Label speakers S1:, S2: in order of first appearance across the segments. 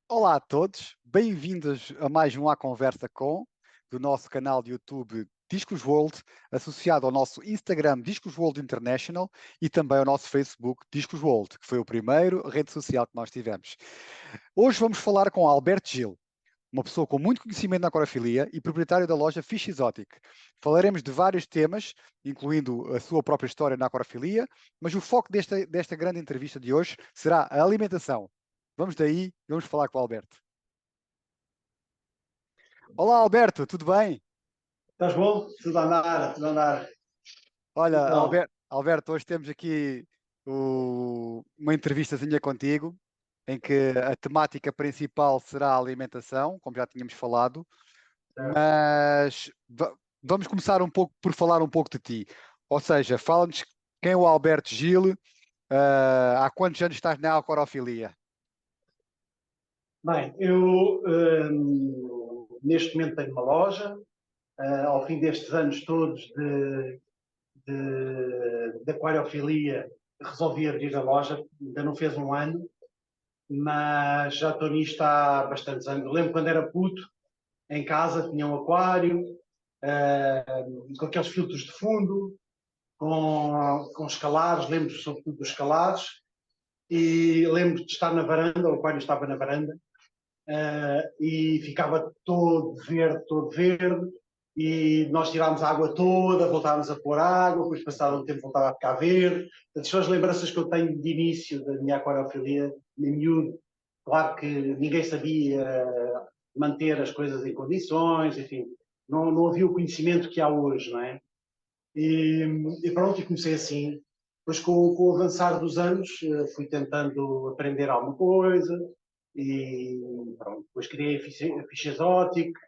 S1: Olá a todos, bem-vindos a mais um À Conversa Com, do nosso canal de YouTube Discos World, associado ao nosso Instagram Discos World International e também ao nosso Facebook Discos World, que foi o primeiro rede social que nós tivemos. Hoje vamos falar com Alberto Gil, uma pessoa com muito conhecimento na aquariofilia e proprietário da loja Fish Exotic. Falaremos de vários temas, incluindo a sua própria história na aquariofilia, mas o foco desta grande entrevista de hoje será a alimentação. Vamos daí, vamos falar com o Alberto. Olá, Alberto, tudo bem?
S2: Estás bom? Tudo a andar, tudo a andar.
S1: Olha,
S2: Então,
S1: Alberto, hoje temos aqui uma entrevistazinha contigo, em que a temática principal será a alimentação, como já tínhamos falado,
S2: certo.
S1: mas vamos começar um pouco por falar um pouco de ti. Ou seja, fala-nos quem é o Alberto Gil, há quantos anos estás na aquarofilia?
S2: Bem, eu neste momento tenho uma loja. Ao fim destes anos todos de aquariofilia, resolvi abrir a loja. Ainda não fez um ano, mas já estou nisto há bastantes anos. Eu lembro quando era puto, em casa tinha um aquário, com aqueles filtros de fundo, com escalares, lembro sobretudo dos escalares. E lembro de estar na varanda, o aquário estava na varanda, e ficava todo verde, e nós tirámos a água toda, voltávamos a pôr água, depois passado um tempo voltava a ficar verde. Portanto, são as lembranças que eu tenho de início da minha aquariofilia, de miúdo. Claro que ninguém sabia manter as coisas em condições, enfim, não havia o conhecimento que há hoje, não é? E pronto, e comecei assim. Depois, com o avançar dos anos, fui tentando aprender alguma coisa e pronto. Depois criei a ficha exótica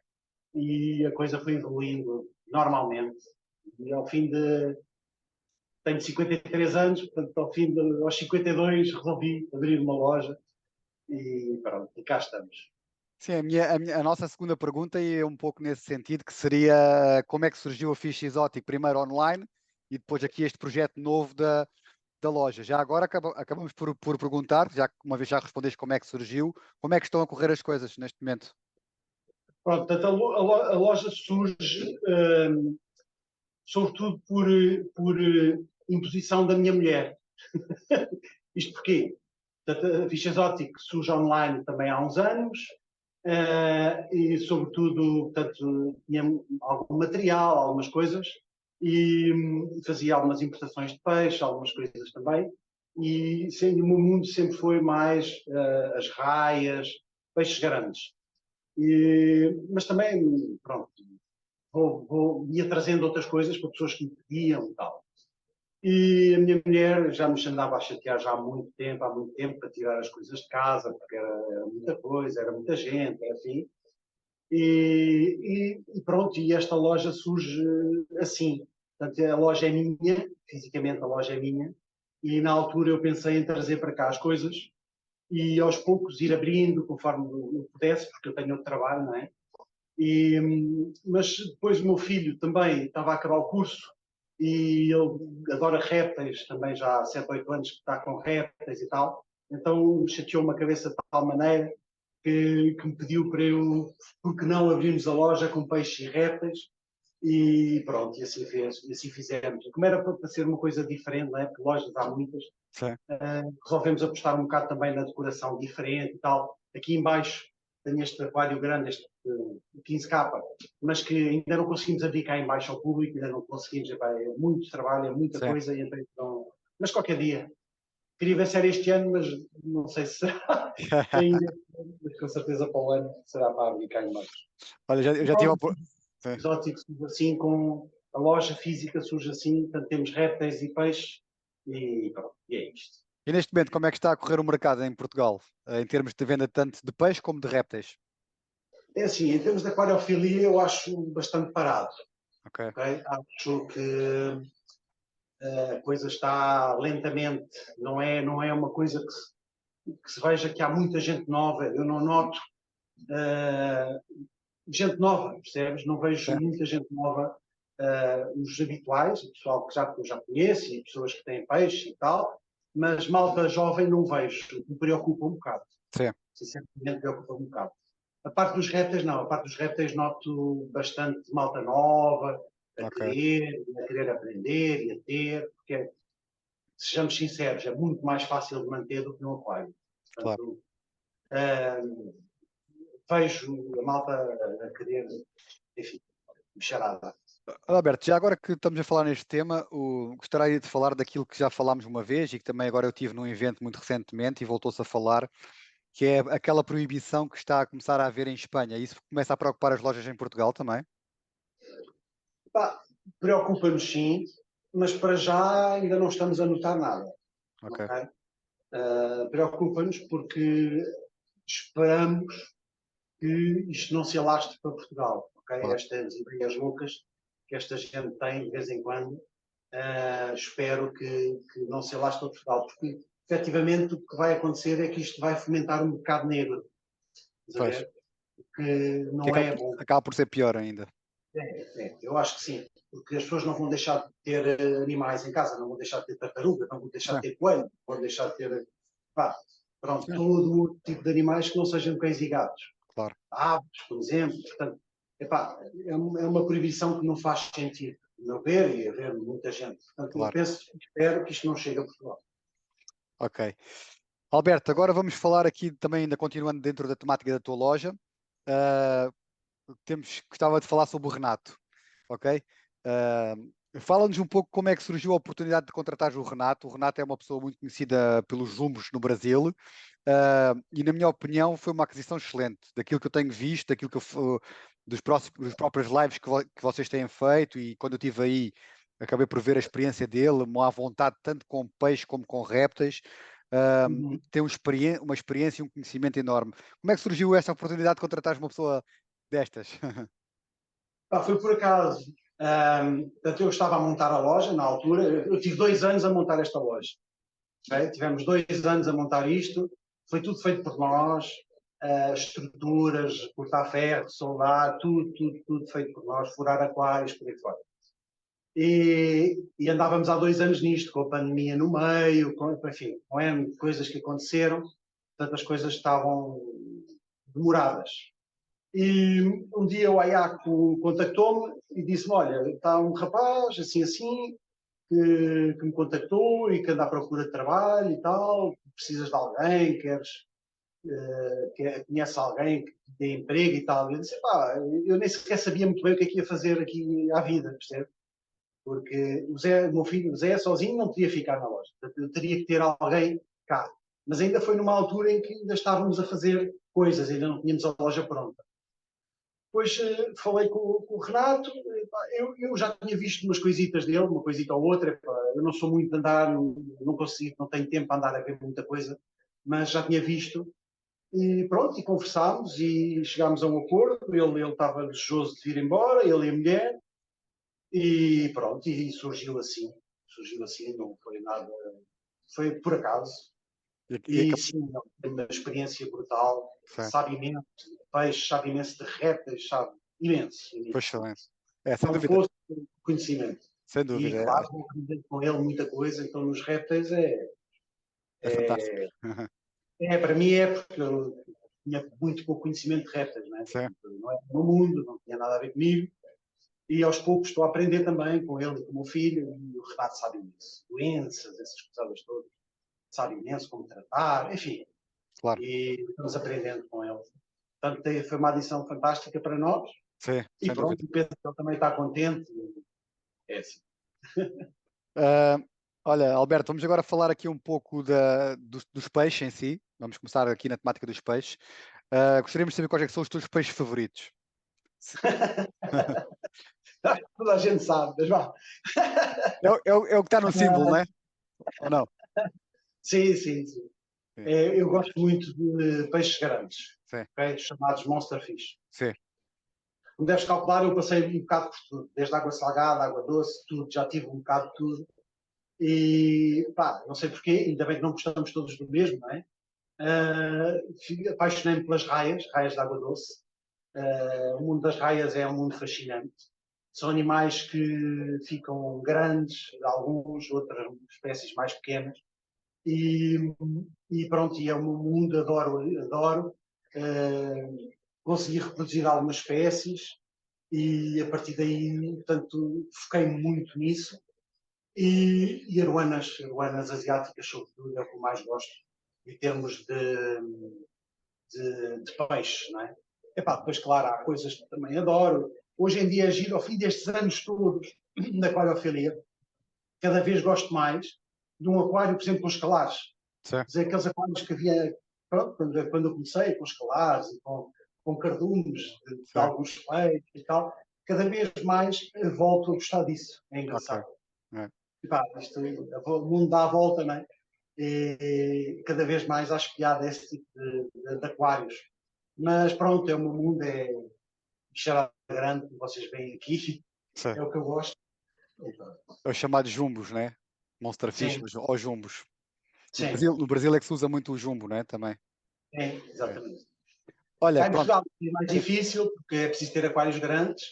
S2: e a coisa foi evoluindo normalmente. E ao fim de. Tenho 53 anos, portanto, aos 52 resolvi abrir uma loja e pronto, e cá estamos.
S1: Sim, a nossa segunda pergunta é um pouco nesse sentido, que seria como é que surgiu a Fish Exotic, primeiro online e depois aqui este projeto novo da loja. Já agora acabamos por perguntar, já que uma vez já respondeste como é que surgiu, como é que estão a correr as coisas neste momento?
S2: Pronto, portanto, a loja surge sobretudo por imposição da minha mulher. Isto porquê? Portanto, a Ficha Exótica surge online também há uns anos, e sobretudo, portanto, tinha algum material, algumas coisas, e fazia algumas importações de peixe, algumas coisas também, e o meu mundo sempre foi mais as raias, peixes grandes. Mas também, pronto, ia trazendo outras coisas para pessoas que me pediam e tal. E a minha mulher já me andava a chatear já há muito tempo, para tirar as coisas de casa, porque era muita coisa, era muita gente, era assim. E pronto, e esta loja surge assim. Portanto, a loja é minha, fisicamente a loja é minha, e na altura eu pensei em trazer para cá as coisas e aos poucos ir abrindo conforme eu pudesse, porque eu tenho outro trabalho, não é? Mas depois o meu filho também estava a acabar o curso e ele adora répteis, também já há 7, 8 anos que está com répteis e tal. Então chateou-me a cabeça de tal maneira que me pediu para eu, porque não abrirmos a loja com peixes e répteis. E pronto, e assim fez, e assim fizemos. Como era para ser uma coisa diferente, não é? Porque lojas há muitas,
S1: Sim.
S2: resolvemos apostar um bocado também na decoração diferente e tal. Aqui embaixo tenho este aquário grande, este 15K, mas que ainda não conseguimos abrir cá embaixo ao público, ainda não conseguimos, é muito trabalho, é muita
S1: Sim.
S2: coisa, então, mas qualquer dia. Queria ver se era este ano, mas não sei se será ainda, mas com certeza para o ano será para abrir cá embaixo.
S1: Olha, eu
S2: E
S1: já tive
S2: pronto,
S1: a Sim.
S2: exótico surge assim, com a loja física surge assim, portanto temos répteis e peixes, e pronto, e é isto.
S1: E neste momento, como é que está a correr o mercado em Portugal, em termos de venda tanto de peixe como de répteis?
S2: É assim, em termos de aquariofilia, eu acho bastante parado.
S1: Ok.
S2: Okay? Acho que a coisa está lentamente, não é uma coisa que se veja que há muita gente nova. Eu não noto gente nova, percebes? Não vejo
S1: Sim.
S2: muita gente nova. Os habituais, o pessoal que eu já conheço e pessoas que têm peixe e tal, mas malta jovem não vejo, me preocupa um bocado.
S1: Sim.
S2: Sinceramente, preocupa-me um bocado. A parte dos répteis, não. A parte dos répteis noto bastante malta nova,
S1: Ok.
S2: a querer aprender e a ter, porque, sejamos sinceros, é muito mais fácil de manter do que no aquário.
S1: Claro.
S2: Portanto, vejo a malta a querer, enfim, bicharada.
S1: Alberto, já agora que estamos a falar neste tema, gostaria de falar daquilo que já falámos uma vez e que também agora eu tive num evento muito recentemente e voltou-se a falar, que é aquela proibição que está a começar a haver em Espanha. Isso começa a preocupar as lojas em Portugal também?
S2: Preocupa-nos sim, mas para já ainda não estamos a notar nada.
S1: Ok,
S2: Okay? Preocupa-nos porque esperamos que isto não se alastre para Portugal. Okay?
S1: claro,
S2: Estas ideias loucas que esta gente tem de vez em quando, espero que não se alastre para Portugal, porque efetivamente o que vai acontecer é que isto vai fomentar um mercado negro, estás a
S1: pois.
S2: ver? Que
S1: Que
S2: não
S1: acaba
S2: é
S1: por,
S2: bom.
S1: acaba por ser pior ainda.
S2: Eu acho que sim, porque as pessoas não vão deixar de ter animais em casa, não vão deixar de ter tartaruga, não vão deixar
S1: Sim,
S2: de ter coelho, não vão deixar de ter, pá, pronto,
S1: sim,
S2: todo outro tipo de animais que não sejam cães e gatos.
S1: claro,
S2: Aves, por exemplo. Portanto, epá, é uma proibição que não faz sentido, a meu ver, e a ver muita gente. Portanto, eu
S1: claro.
S2: penso, espero que isto não chegue a Portugal.
S1: Ok. Alberto, agora vamos falar aqui também, ainda continuando dentro da temática da tua loja. Ah, gostava de falar sobre o Renato, ok? Fala-nos um pouco como é que surgiu a oportunidade de contratar o Renato. O Renato é uma pessoa muito conhecida pelos jumbos no Brasil, e na minha opinião foi uma aquisição excelente, daquilo que eu tenho visto, daquilo que dos próprios lives que vocês têm feito, e quando eu estive aí acabei por ver a experiência dele, à vontade tanto com peixe como com répteis.
S2: Uhum.
S1: Tem uma experiência e um conhecimento enorme. Como é que surgiu esta oportunidade de contratar uma pessoa destas?
S2: Foi por acaso. Portanto, eu estava a montar a loja na altura. Eu tive 2 anos a montar esta loja. Okay? Tivemos 2 anos a montar isto. Foi tudo feito por nós. Estruturas, cortar ferro, soldar, tudo feito por nós. Furar aquários, por aí fora. E andávamos há 2 anos nisto, com a pandemia no meio, enfim, com N coisas que aconteceram, portanto as coisas estavam demoradas. E um dia o Ayaco contactou-me e disse-me: Olha, está um rapaz assim assim que me contactou e que anda à procura de trabalho e tal, precisas de alguém, conhece alguém que te dê emprego e tal. E eu disse: Pá, eu nem sequer sabia muito bem o que é que ia fazer aqui à vida, percebe? Porque o meu filho, o Zé, sozinho não podia ficar na loja. Portanto, eu teria que ter alguém cá. Mas ainda foi numa altura em que ainda estávamos a fazer coisas, ainda não tínhamos a loja pronta. Depois falei com o Renato, eu já tinha visto umas coisitas dele, uma coisita ou outra. Eu não sou muito de andar, não consigo, não tenho tempo para andar a ver muita coisa, mas já tinha visto. E pronto, e conversámos e chegámos a um acordo. Ele estava desejoso de vir embora, ele e a mulher. E pronto, e surgiu assim, não foi nada, foi por acaso.
S1: E
S2: E sim, não, tem uma experiência brutal,
S1: sim,
S2: sabe imenso de peixe, sabe imenso de répteis, sabe imenso,
S1: foi
S2: imenso.
S1: excelente. É, sem
S2: É um
S1: dúvida,
S2: poço de conhecimento.
S1: sem
S2: E
S1: dúvida.
S2: claro, vou aprender com ele muita coisa, então nos répteis
S1: É fantástico.
S2: para mim é porque eu tinha muito pouco conhecimento de répteis, não é?
S1: Sim,
S2: Não é no mundo, não tinha nada a ver comigo. E aos poucos estou a aprender também com ele e com o meu filho, e o Renato sabe imenso. Doenças, essas coisas todas, sabe imenso como tratar, enfim.
S1: claro.
S2: E estamos aprendendo com ele. Portanto, foi uma adição fantástica para nós.
S1: Sim,
S2: E
S1: sem dúvida.
S2: pronto, penso que ele também está contente. É assim.
S1: Ah, olha, Alberto, vamos agora falar aqui um pouco dos peixes em si. Vamos começar aqui na temática dos peixes. Gostaríamos de saber quais é que são os teus peixes favoritos.
S2: Toda a gente sabe, mas vá.
S1: É o que está no símbolo, não é? Ou não?
S2: Sim, sim, sim.
S1: Sim,
S2: Eu gosto muito de peixes grandes,
S1: sim,
S2: okay? Chamados monster fish.
S1: sim,
S2: Como deves calcular, eu passei um bocado por tudo, desde água salgada, água doce, tudo, já tive um bocado de tudo. E pá, não sei porquê, ainda bem que não gostamos todos do mesmo, não é? Apaixonei-me pelas raias, raias de água doce. O mundo das raias é um mundo fascinante. São animais que ficam grandes, alguns, outras espécies mais pequenas, E, e pronto, e é o meu mundo, adoro. Consegui reproduzir algumas espécies e a partir daí, portanto, foquei muito nisso. E aruanas asiáticas, sobretudo, é o que eu mais gosto em termos de peixe, não é? Epá, depois, claro, há coisas que também adoro. Hoje em dia, é giro, ao fim destes anos todos da aquariofilia, cada vez gosto mais de um aquário, por exemplo, com escalares.
S1: Sim.
S2: Dizer, aqueles aquários que havia, pronto, quando eu comecei, com escalares e com cardumes de
S1: Sim.
S2: alguns peixes e tal, cada vez mais volto a gostar disso. É
S1: Ok.
S2: engraçado.
S1: É.
S2: E, pá, o mundo dá a volta, não é? E cada vez mais acho piada esse tipo de aquários. Mas pronto, é o meu mundo, é bicharada grande, como vocês veem aqui,
S1: Sim.
S2: é o que eu gosto.
S1: É os chamados jumbos, né? Monsterfish
S2: Sim,
S1: ou jumbos.
S2: sim,
S1: No Brasil é que se usa muito o jumbo, né? Também.
S2: é,
S1: É.
S2: exatamente.
S1: Olha,
S2: Cá em
S1: pronto.
S2: Portugal é mais
S1: Sim.
S2: difícil, porque é preciso ter aquários grandes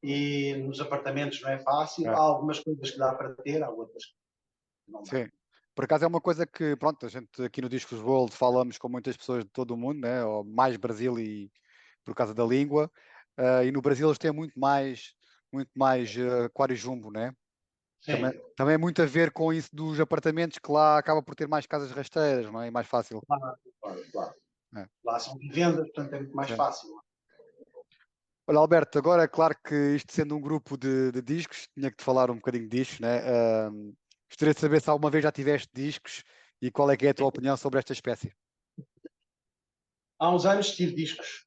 S2: e nos apartamentos não é fácil.
S1: É.
S2: Há algumas coisas que dá para ter, há outras que não dá.
S1: Sim. Por acaso é uma coisa que, pronto, a gente aqui no Discos World falamos com muitas pessoas de todo o mundo, né? Ou mais Brasil e por causa da língua. E no Brasil eles têm muito mais aquário jumbo, né?
S2: Sim,
S1: Também é muito a ver com isso dos apartamentos que lá acaba por ter mais casas rasteiras, não é? E mais fácil.
S2: claro, claro, claro.
S1: É.
S2: Lá são vivendas, portanto é muito mais
S1: Sim.
S2: fácil.
S1: Olha, Alberto, agora é claro que isto sendo um grupo de discos, tinha que te falar um bocadinho disto, né? Gostaria de saber se alguma vez já tiveste discos e qual é que é a tua opinião sobre esta espécie.
S2: Há uns anos tive discos.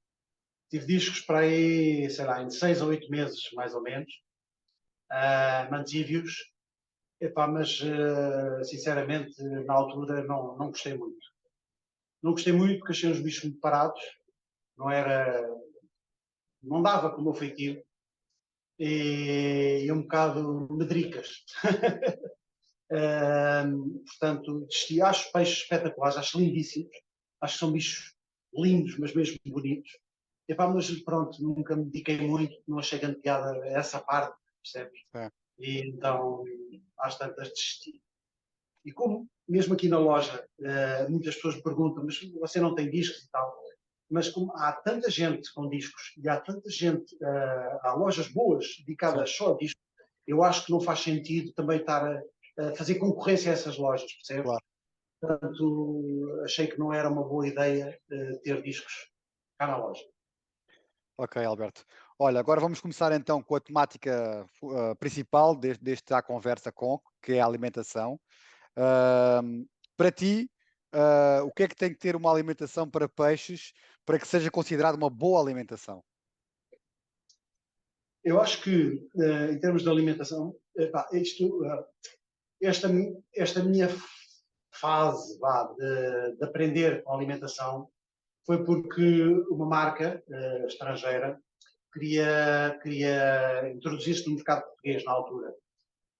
S2: Tive discos para aí, sei lá, em 6 ou 8 meses, mais ou menos. Mantive-os. Epá, mas, sinceramente, na altura não gostei muito. Não gostei muito porque achei os bichos muito parados. Não era... Não dava como o meu feitio. E um bocado medricas. Portanto, desisti. Acho peixes espetaculares, acho lindíssimos. Acho que são bichos lindos, mas mesmo bonitos. Epá, mas pronto, nunca me dediquei muito, não achei grande piada a essa parte, percebes?
S1: É,
S2: E então, às tantas, desisti. E como, mesmo aqui na loja, muitas pessoas me perguntam, mas você não tem discos e tal? Mas como há tanta gente com discos e há tanta gente, há lojas boas
S1: sim,
S2: dedicadas só a discos, eu acho que não faz sentido também estar a fazer concorrência a essas lojas, percebes?
S1: claro.
S2: Portanto, achei que não era uma boa ideia ter discos cá na loja.
S1: Ok, Alberto. Olha, agora vamos começar então com a temática principal deste À Conversa Com, que é a alimentação. Para ti, o que é que tem que ter uma alimentação para peixes para que seja considerada uma boa alimentação?
S2: Eu acho que, em termos de alimentação, epá, esta minha fase de aprender com alimentação foi porque uma marca estrangeira queria introduzir-se no mercado português na altura.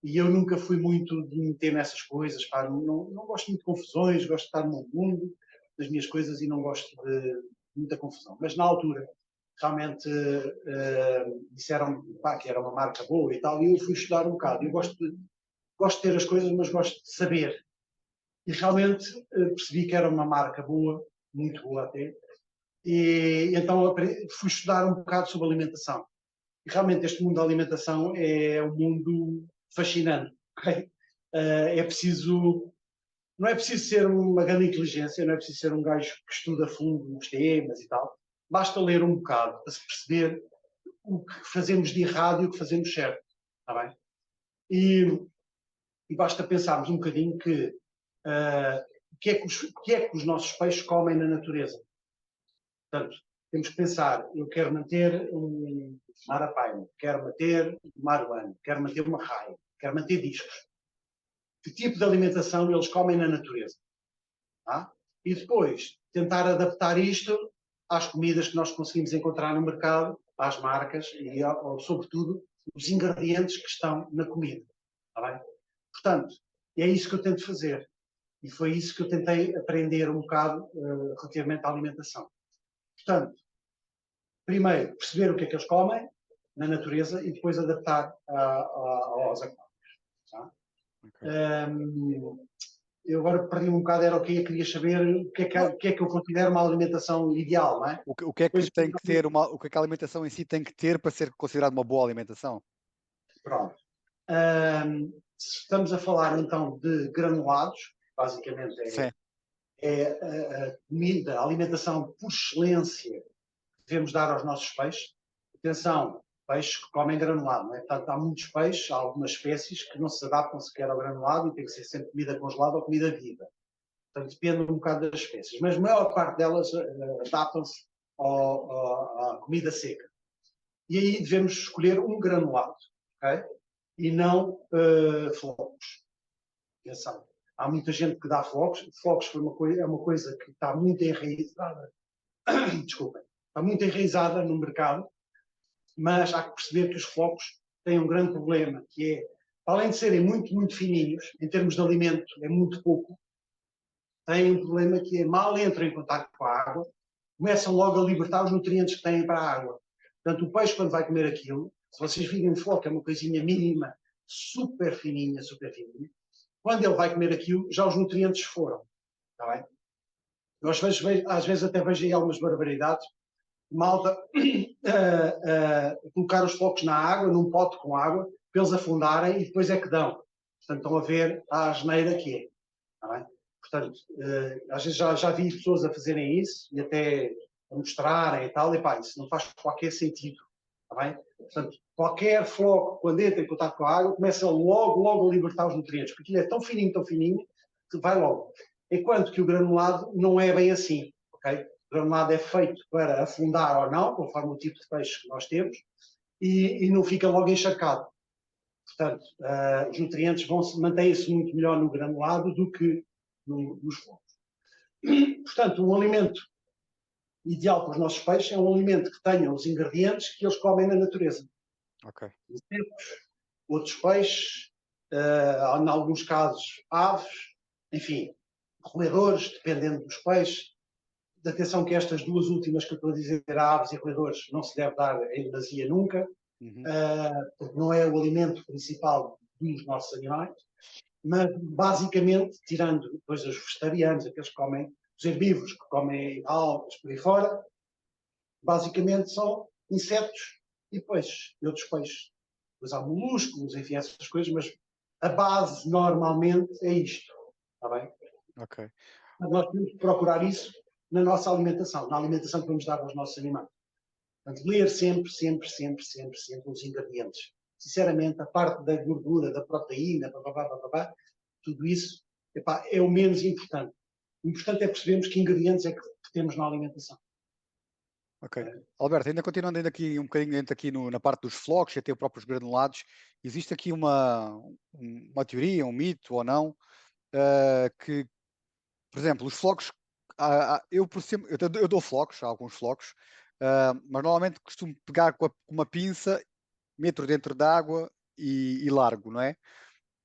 S2: E eu nunca fui muito de me meter nessas coisas, pá, não gosto muito de confusões, gosto de estar no mundo das minhas coisas e não gosto de muita confusão. Mas na altura, realmente disseram pá, que era uma marca boa e tal, e eu fui estudar um bocado. Eu gosto de ter as coisas, mas gosto de saber. E realmente percebi que era uma marca boa, muito boa até, e então fui estudar um bocado sobre alimentação. E realmente este mundo da alimentação é um mundo fascinante. Okay? É preciso, não é preciso ser uma grande inteligência, não é preciso ser um gajo que estuda a fundo os temas e tal. Basta ler um bocado para se perceber o que fazemos de errado e o que fazemos certo. Está bem? E basta pensarmos um bocadinho que o que é que os nossos peixes comem na natureza. Portanto, temos que pensar, eu quero manter um marapaima, quero manter um maruano, quero manter uma raia, quero manter discos. Que tipo de alimentação eles comem na natureza? Tá? E depois, tentar adaptar isto às comidas que nós conseguimos encontrar no mercado, às marcas e, sobretudo, os ingredientes que estão na comida. Tá bem? Portanto, é isso que eu tento fazer. E foi isso que eu tentei aprender um bocado relativamente à alimentação. Portanto, primeiro, perceber o que é que eles comem na natureza e depois adaptar aos aquários. Tá?
S1: Ok.
S2: eu agora perdi um bocado, era o que eu queria saber, o que é que eu considero uma alimentação ideal, não é?
S1: O que é que
S2: Pois,
S1: tem que ter o que é que a alimentação em si tem que ter para ser considerada uma boa alimentação?
S2: pronto. Se estamos a falar então de granulados, basicamente
S1: Sim,
S2: é a comida, a alimentação por excelência que devemos dar aos nossos peixes. Atenção, peixes que comem granulado, não é? Portanto, há muitos peixes, há algumas espécies que não se adaptam sequer ao granulado e tem que ser sempre comida congelada ou comida viva. Portanto, depende um bocado das espécies, mas a maior parte delas adaptam-se à comida seca. E aí devemos escolher um granulado, ok? E não flocos. Atenção, há muita gente que dá flocos. Flocos é uma coisa que está muito enraizada, desculpem, está muito enraizada no mercado, mas há que perceber que os flocos têm um grande problema, que é, além de serem muito, muito fininhos, em termos de alimento é muito pouco, têm um problema que é, mal entram em contato com a água, começam logo a libertar os nutrientes que têm para a água. Portanto, o peixe, quando vai comer aquilo, se vocês virem um floco, é uma coisinha mínima, super fininha, super fininha, quando ele vai comer aquilo, já os nutrientes foram. Está bem? Eu às vezes até vejo aí algumas barbaridades. Malta colocar os flocos na água, num pote com água, para eles afundarem e depois é que dão. Portanto, estão a ver a asneira que é. Está bem? Portanto, às vezes já vi pessoas a fazerem isso e até a mostrarem e tal, e pá, isso não faz qualquer sentido. Está bem? Portanto, qualquer floco, quando entra em contato com a água, começa logo a libertar os nutrientes, porque aquilo é tão fininho, que vai logo. Enquanto que o granulado não é bem assim, ok? O granulado é feito para afundar ou não, conforme o tipo de peixe que nós temos, e não fica logo encharcado. Portanto, os nutrientes mantêm-se muito melhor no granulado do que nos flocos. Portanto, um alimento ideal para os nossos peixes é um alimento que tenha os ingredientes que eles comem na natureza.
S1: ok.
S2: Insetos, outros peixes, em alguns casos aves, enfim, roedores, dependendo dos peixes. Atenção que estas duas últimas que eu estou a dizer, aves e roedores, não se deve dar em demasia nunca,
S1: Uhum.
S2: porque não é o alimento principal dos nossos animais, mas basicamente, tirando depois os vegetarianos, aqueles que comem, os herbívoros que comem algas por aí fora, basicamente são insetos e peixes, e outros peixes. Depois há moluscos, enfim, essas coisas, mas a base normalmente é isto, está bem?
S1: Ok.
S2: Nós temos que procurar isso na nossa alimentação, na alimentação que vamos dar aos nossos animais. Portanto, ler sempre os ingredientes. Sinceramente, a parte da gordura, da proteína, tudo isso epá, é o menos importante. O importante é percebermos que ingredientes é que temos na alimentação.
S1: Ok. Alberto, ainda continuando ainda aqui um bocadinho dentro aqui na parte dos flocos e até os próprios granulados, existe aqui uma teoria, um mito ou não, que, por exemplo, os flocos, eu dou flocos, alguns flocos, mas normalmente costumo pegar com uma pinça, meto dentro da água e largo, não é?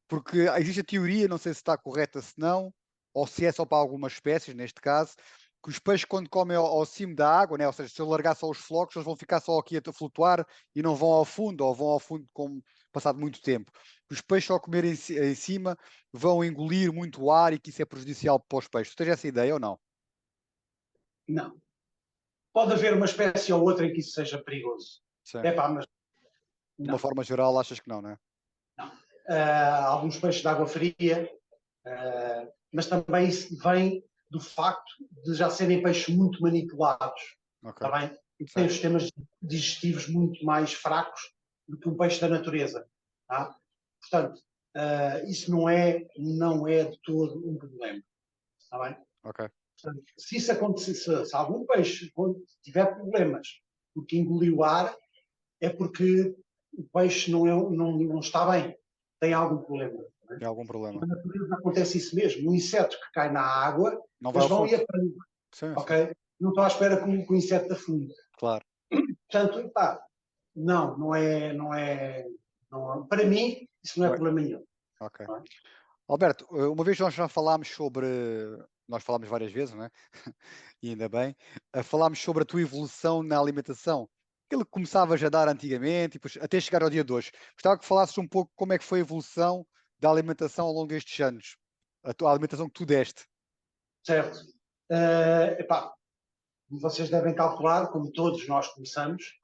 S1: Porque existe a teoria, não sei se está correta, se não, ou se é só para algumas espécies, neste caso, que os peixes, quando comem ao cimo da água, né? Ou seja, se eu largar só os flocos, eles vão ficar só aqui a flutuar e não vão ao fundo, ou vão ao fundo com passado muito tempo. Os peixes, ao comer em cima, vão engolir muito ar e que isso é prejudicial para os peixes. Tu tens essa ideia ou não?
S2: Não. Pode haver uma espécie ou outra em que isso seja perigoso.
S1: Sim.
S2: É pá, mas
S1: De uma
S2: não.
S1: forma geral, achas que não, não é?
S2: Não. Alguns peixes de água fria, mas também isso vem do facto de já serem peixes muito manipulados,
S1: Ok.
S2: está bem? E que têm
S1: Certo.
S2: sistemas digestivos muito mais fracos do que um peixe da natureza. Tá? Portanto, isso não é de todo um problema, está bem?
S1: Ok.
S2: Portanto, se isso acontecer, se algum peixe tiver problemas porque engoliu ar, é porque o peixe não está bem, tem algum problema.
S1: Tem algum problema?
S2: Na natureza acontece isso mesmo. Um inseto que cai na água,
S1: Não vai
S2: eles
S1: ao
S2: vão
S1: fundo?
S2: e aprendem,
S1: Sim, sim.
S2: ok? Não estou à espera que o inseto afunde.
S1: Claro.
S2: Portanto, pá, para mim, isso não é
S1: Não é-
S2: problema nenhum.
S1: Ok.
S2: Não é?
S1: Alberto, uma vez nós já falámos sobre. Nós falámos várias vezes, não é? E ainda bem. Falámos sobre a tua evolução na alimentação. Aquilo que começavas a dar antigamente e depois, até chegar ao dia de hoje. Gostava que falasses um pouco como é que foi a evolução da alimentação ao longo destes anos. a tua alimentação que tu deste.
S2: Certo. Epá, vocês devem calcular, como todos nós começamos,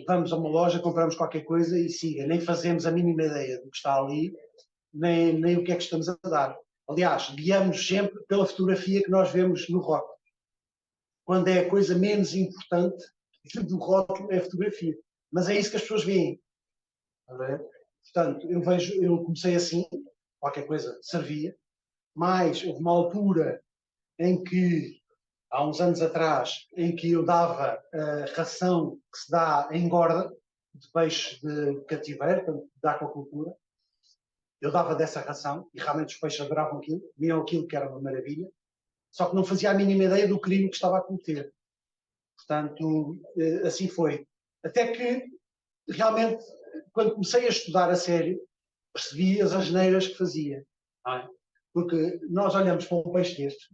S2: vamos a uma loja, compramos qualquer coisa e siga, nem fazemos a mínima ideia do que está ali, nem o que é que estamos a dar. Aliás, guiamos sempre pela fotografia que nós vemos no rótulo. Quando é a coisa menos importante do rótulo é a fotografia. Mas é isso que as pessoas veem. Portanto, eu comecei assim, qualquer coisa servia, mas houve uma altura em que, há uns anos atrás, em que eu dava a ração que se dá em engorda, de peixe de cativeiro, portanto, da aquacultura. Eu dava dessa ração e realmente os peixes adoravam aquilo, viam aquilo que era uma maravilha, só que não fazia a mínima ideia do crime que estava a cometer. Portanto, assim foi. Até que, realmente, quando comecei a estudar a sério, percebi as asneiras que fazia. Não é? Porque nós olhamos para um peixe destes,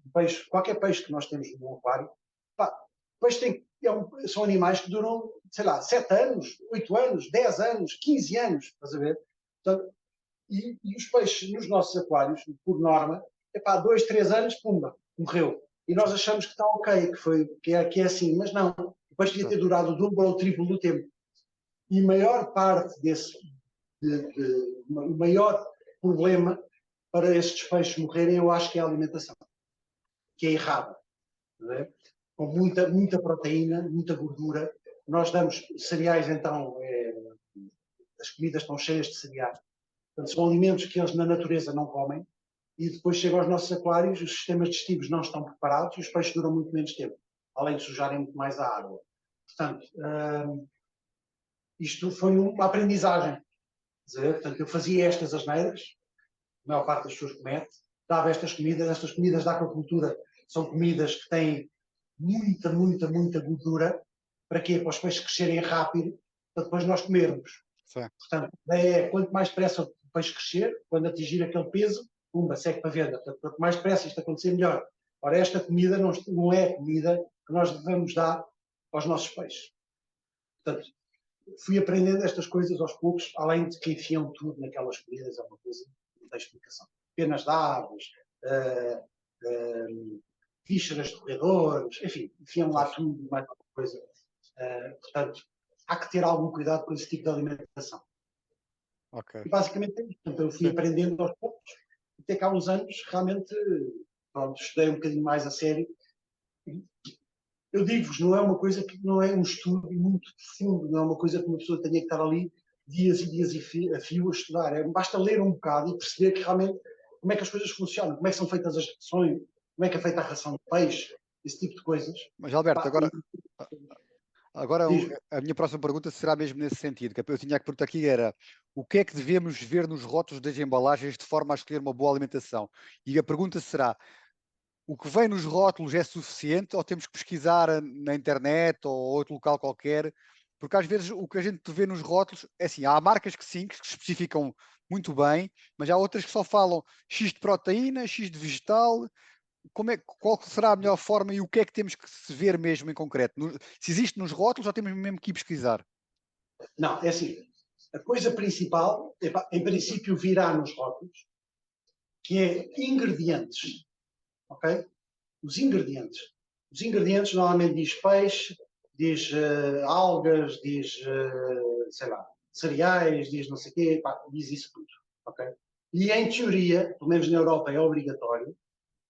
S2: qualquer peixe que nós temos no aquário, pá, peixe são animais que duram, sei lá, 7 anos, 8 anos, 10 anos, 15 anos, estás a ver? Portanto, e os peixes nos nossos aquários, por norma, 2, 3 anos, pumba, morreu. E nós achamos que está ok, que é assim, mas não. O peixe devia ter durado o dobro ou o triplo do tempo. E a maior parte o maior problema para estes peixes morrerem, eu acho que é a alimentação, que é errada. Não é? Com muita proteína, muita gordura. Nós damos cereais, então, as comidas estão cheias de cereais. Portanto, são alimentos que eles na natureza não comem e depois chegam aos nossos aquários, os sistemas digestivos não estão preparados e os peixes duram muito menos tempo, além de sujarem muito mais a água. Portanto, isto foi uma aprendizagem. Portanto, eu fazia estas asneiras, a maior parte das pessoas comete, dava estas comidas da aquacultura são comidas que têm muita gordura. Para quê? Para os peixes crescerem rápido, para depois nós comermos.
S1: Sim.
S2: Portanto, quanto mais depressa o peixe crescer, quando atingir aquele peso, pumba, segue para a venda. Portanto, quanto mais depressa isto acontecer, melhor. Ora, esta comida não é a comida que nós devemos dar aos nossos peixes. Portanto, fui aprendendo estas coisas aos poucos, além de que enfiam tudo naquelas comidas, é uma coisa que não tem explicação. Penas de aves, vísceras de roedores, enfim, enfiam lá tudo, mais alguma coisa. Portanto, há que ter algum cuidado com esse tipo de alimentação.
S1: Okay.
S2: E basicamente é isso. Portanto, eu fui aprendendo aos poucos, até que há uns anos realmente estudei um bocadinho mais a sério. Eu digo-vos, não é uma coisa que não é um estudo muito profundo, não é uma coisa que uma pessoa tenha que estar ali dias e dias a fio a estudar. Basta ler um bocado e perceber que realmente como é que as coisas funcionam, como é que são feitas as rações, como é que é feita a ração de peixe, esse tipo de coisas.
S1: Mas, Alberto, agora a minha próxima pergunta será mesmo nesse sentido, que eu tinha que perguntar aqui era o que é que devemos ver nos rótulos das embalagens de forma a escolher uma boa alimentação? E a pergunta será, o que vem nos rótulos é suficiente ou temos que pesquisar na internet ou outro local qualquer? Porque às vezes o que a gente vê nos rótulos é assim, há marcas que sim, que especificam muito bem, mas há outras que só falam X de proteína, X de vegetal. Qual será a melhor forma e o que é que temos que se ver mesmo em concreto? Se existe nos rótulos, já temos mesmo que ir pesquisar?
S2: Não, é assim, a coisa principal, em princípio, virá nos rótulos, que é ingredientes, ok? Os ingredientes. Os ingredientes normalmente diz peixe, diz algas, diz, sei lá, cereais, diz não sei o quê, diz isso tudo, ok? E em teoria, pelo menos na Europa é obrigatório,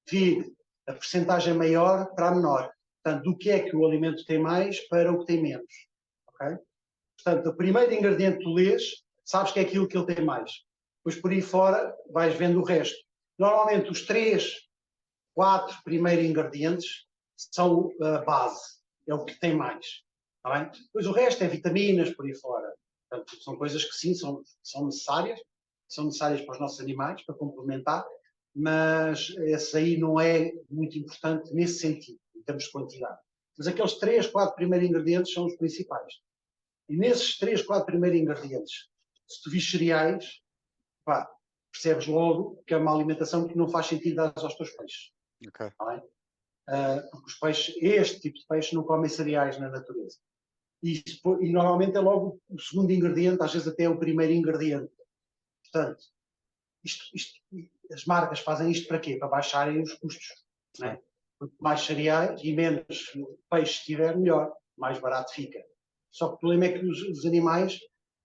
S2: vir a percentagem maior para a menor. Portanto, do que é que o alimento tem mais para o que tem menos, ok? Portanto, o primeiro ingrediente que tu lês, sabes que é aquilo que ele tem mais. Depois por aí fora vais vendo o resto. Normalmente os 3, 4 primeiros ingredientes são a base, é o que tem mais. Tá bem? Depois o resto é vitaminas por aí fora. Portanto, são coisas que sim, são necessárias para os nossos animais, para complementar, mas esse aí não é muito importante nesse sentido, em termos de quantidade. Mas aqueles 3, 4 primeiros ingredientes são os principais. E nesses 3, 4 primeiros ingredientes, se tu vis cereais, percebes logo que é uma alimentação que não faz sentido dar aos teus peixes.
S1: Okay.
S2: Porque os peixes, este tipo de peixe, não comem cereais na natureza. E normalmente é logo o segundo ingrediente, às vezes até é o primeiro ingrediente. Portanto, isto as marcas fazem isto para quê? Para baixarem os custos. Né? Quanto mais cereais e menos peixe tiver, melhor, mais barato fica. Só que o problema é que os animais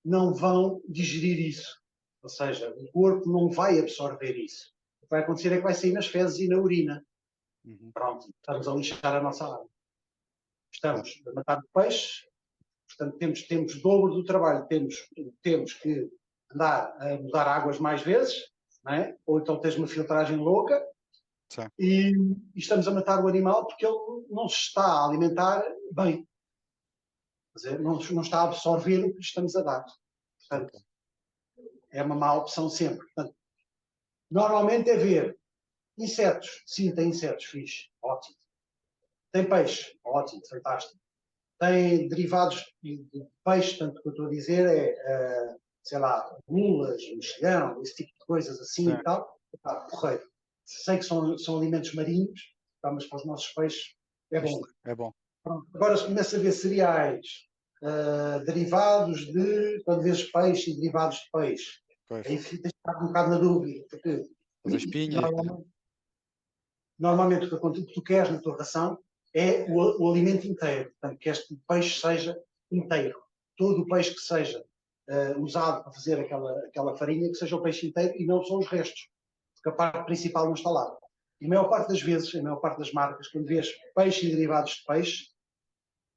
S2: não vão digerir isso. Ou seja, o corpo não vai absorver isso. O que vai acontecer é que vai sair nas fezes e na urina. Pronto, estamos a lixar a nossa água. Estamos a matar o peixe, portanto temos dobro do trabalho. Temos que andar a mudar águas mais vezes, não é? Ou então tens uma filtragem louca, e estamos a matar o animal porque ele não se está a alimentar bem. Quer dizer, não está a absorver o que lhe estamos a dar. Portanto, é uma má opção sempre. Portanto, normalmente é ver insetos. Sim, tem insetos, fixe, ótimo. Tem peixe, ótimo, fantástico. Tem derivados de peixe, tanto que eu estou a dizer é, sei lá, mulas, mexilhão, esse tipo de coisas assim e tal. Porreiro. Sei que são alimentos marinhos, mas para os nossos peixes é bom.
S1: É bom.
S2: Pronto. Agora se começa a ver cereais, derivados de, quando vês peixe e derivados de peixe, aí tens de estar um bocado na dúvida, porque
S1: as espinhas.
S2: Normalmente o que tu queres na tua ração é o alimento inteiro. Portanto, queres que o peixe seja inteiro. Todo o peixe que seja usado para fazer aquela farinha, que seja o peixe inteiro e não são os restos. Porque a parte principal não está lá. E a maior parte das vezes, a maior parte das marcas, quando vês peixe e derivados de peixe,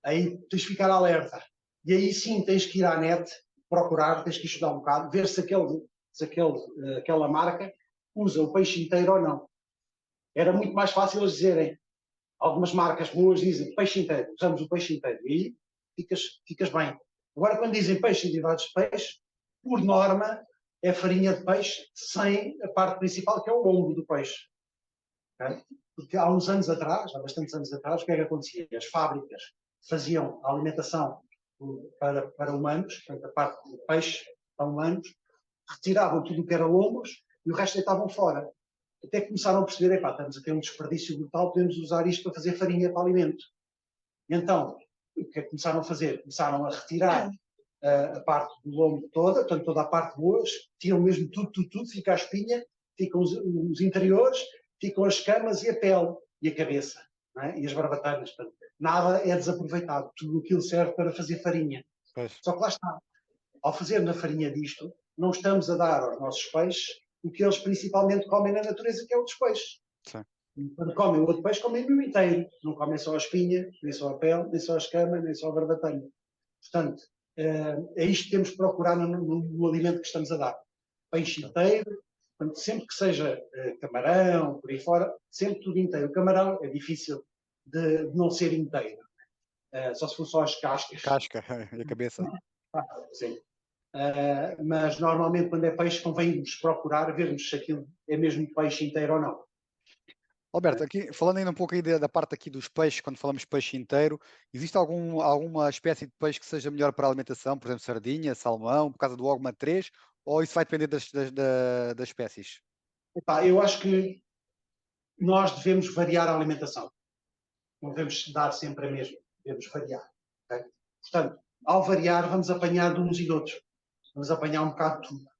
S2: aí tens de ficar alerta. E aí sim tens que ir à net, procurar, tens que estudar um bocado, ver se aquela marca usa o peixe inteiro ou não. Era muito mais fácil eles dizerem, algumas marcas boas dizem peixe inteiro, usamos o peixe inteiro, e aí ficas bem. Agora, quando dizem peixe e derivados de peixe, por norma, é farinha de peixe sem a parte principal, que é o lombo do peixe. Okay? Porque há uns anos atrás, há bastantes anos atrás, o que é que acontecia? As fábricas faziam a alimentação para humanos, portanto, a parte do peixe para humanos, retiravam tudo o que era lombos e o resto deitavam fora. Até começaram a perceber, epá, estamos a ter um desperdício brutal, podemos usar isto para fazer farinha para alimento. E então, o que é que começaram a fazer? Começaram a retirar a parte do lombo toda, portanto, toda a parte boa, tiram mesmo tudo, fica a espinha, ficam os interiores, ficam as escamas e a pele, e a cabeça, não é? E as barbatanas. Portanto, nada é desaproveitado, tudo aquilo serve para fazer farinha. Só que lá está, ao fazer na farinha disto, não estamos a dar aos nossos peixes o que eles principalmente comem na natureza, que é o dos peixes. Quando comem o outro peixe, comem o inteiro. Não comem só a espinha, nem só a pele, nem só a escama, nem só a barbatana. Portanto, é isto que temos que procurar no alimento que estamos a dar. Peixe inteiro, portanto, sempre que seja camarão, por aí fora, sempre tudo inteiro. O camarão é difícil de não ser inteiro. Só se for só as cascas.
S1: Casca e a cabeça.
S2: Sim. Mas normalmente quando é peixe convém-nos procurar vermos se aquilo é mesmo peixe inteiro ou não.
S1: Alberto, aqui, falando ainda um pouco aí da parte aqui dos peixes, quando falamos peixe inteiro, existe alguma espécie de peixe que seja melhor para a alimentação, por exemplo, sardinha, salmão, por causa do ômega 3, ou isso vai depender das espécies?
S2: Epá, eu acho que nós devemos variar a alimentação. Não devemos dar sempre a mesma, devemos variar. Okay? Portanto, ao variar, vamos apanhar de uns e de outros. Vamos apanhar um bocado de tudo.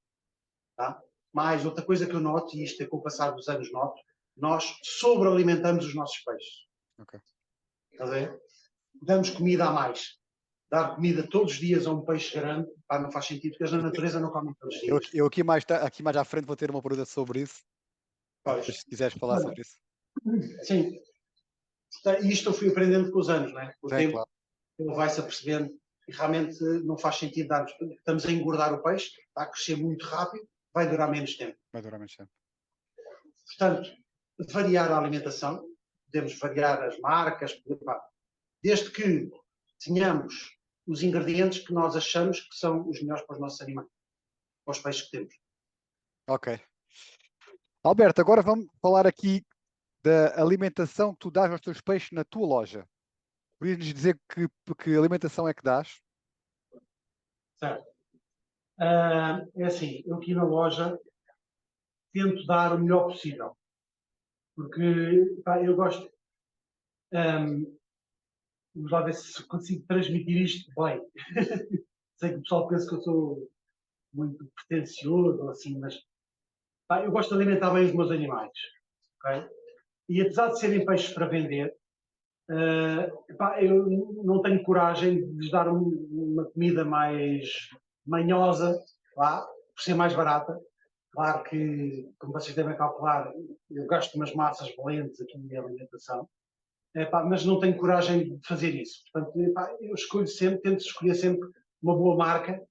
S2: Tá? Mais outra coisa que eu noto, e isto é com o passar dos anos noto, nós sobrealimentamos os nossos peixes.
S1: Okay.
S2: Está a ver? Damos comida a mais. Dar comida todos os dias a um peixe grande, pá, não faz sentido, porque eles na natureza não comem todos os dias.
S1: Eu aqui mais à frente vou ter uma pergunta sobre isso. Depois, se quiseres falar sobre isso.
S2: Sim. E isto eu fui aprendendo com os anos, não é? Com o tempo,
S1: claro.
S2: ele vai-se apercebendo e realmente não faz sentido darmos. Estamos a engordar o peixe, está a crescer muito rápido, vai durar menos tempo.
S1: Vai durar menos tempo.
S2: Portanto, variar a alimentação, podemos variar as marcas, desde que tenhamos os ingredientes que nós achamos que são os melhores para os nossos animais, para os peixes que temos.
S1: Ok. Alberto, agora vamos falar aqui da alimentação que tu dás aos teus peixes na tua loja. Podias-nos dizer que alimentação é que dás?
S2: Certo. É assim, eu aqui na loja tento dar o melhor possível, porque pá, eu gosto. Vamos lá ver se consigo transmitir isto bem. Sei que o pessoal pensa que eu sou muito pretencioso, assim, mas Eu gosto de alimentar bem os meus animais. Okay? E apesar de serem peixes para vender, eu não tenho coragem de lhes dar uma comida mais manhosa, lá, por ser mais barata. Claro que, como vocês devem calcular, eu gasto umas massas valentes aqui na alimentação, mas não tenho coragem de fazer isso. Portanto, eu escolho sempre, tento escolher sempre uma boa marca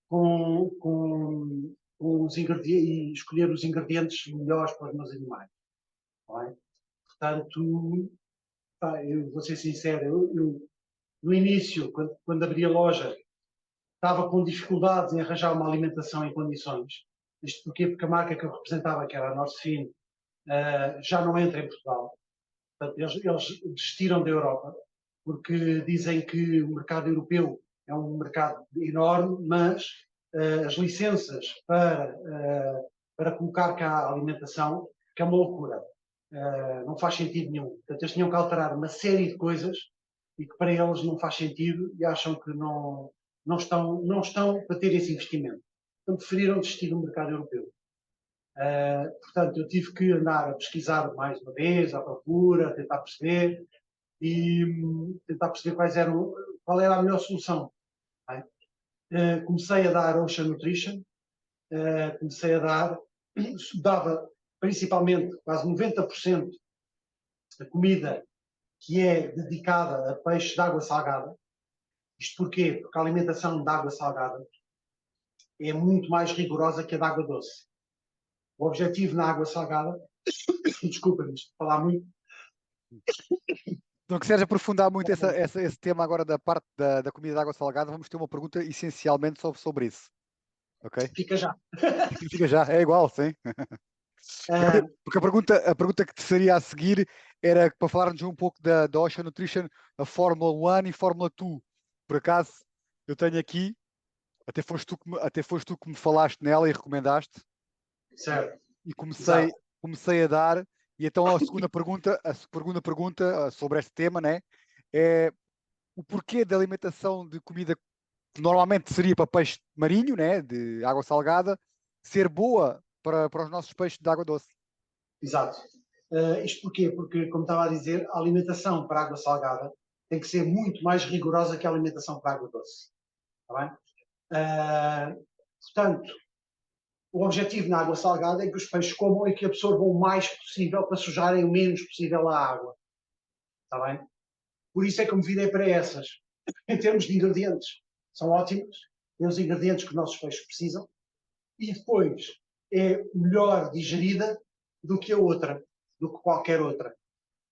S2: com os ingredientes e escolher os ingredientes melhores para os meus animais. Não é? Portanto, eu vou ser sincero, eu no início, quando abri a loja, estava com dificuldades em arranjar uma alimentação em condições. Isto porquê? Porque a marca que eu representava, que era a Northfin, já não entra em Portugal. Portanto, eles desistiram da Europa, porque dizem que o mercado europeu é um mercado enorme, mas as licenças para colocar cá a alimentação, que é uma loucura. Não faz sentido nenhum. Portanto, eles tinham que alterar uma série de coisas e que para eles não faz sentido e acham que não estão para ter esse investimento. Então preferiram desistir do mercado europeu. Portanto, eu tive que andar a pesquisar mais uma vez, à procura, a tentar perceber e tentar perceber qual era a melhor solução. Comecei a dar Ocean Nutrition, dava principalmente quase 90% da comida que é dedicada a peixes de água salgada. Isto porquê? Porque a alimentação de água salgada é muito mais rigorosa que a de água doce. O objetivo na água salgada, desculpa-me de falar muito.
S1: Não quiseres aprofundar muito esse tema agora da parte da comida de água salgada, vamos ter uma pergunta essencialmente sobre isso. Ok?
S2: Fica já.
S1: Fica já, é igual, sim. Porque a pergunta que te seria a seguir era para falarmos um pouco da Ocean Nutrition, a Fórmula 1 e Fórmula 2. Por acaso, eu tenho aqui, até foste tu que me falaste nela e recomendaste.
S2: Certo.
S1: E comecei a dar. E então a segunda pergunta sobre este tema, né, é o porquê da alimentação de comida que normalmente seria para peixe marinho, né, de água salgada, ser boa para os nossos peixes de água doce.
S2: Exato. Isto porquê? Porque, como estava a dizer, a alimentação para água salgada tem que ser muito mais rigorosa que a alimentação para água doce. Está bem? Portanto, o objetivo na água salgada é que os peixes comam e que absorvam o mais possível para sujarem o menos possível a água. Está bem? Por isso é que eu me virei para essas. Em termos de ingredientes, são ótimas. Tem os ingredientes que os nossos peixes precisam. E depois é melhor digerida do que a outra, do que qualquer outra.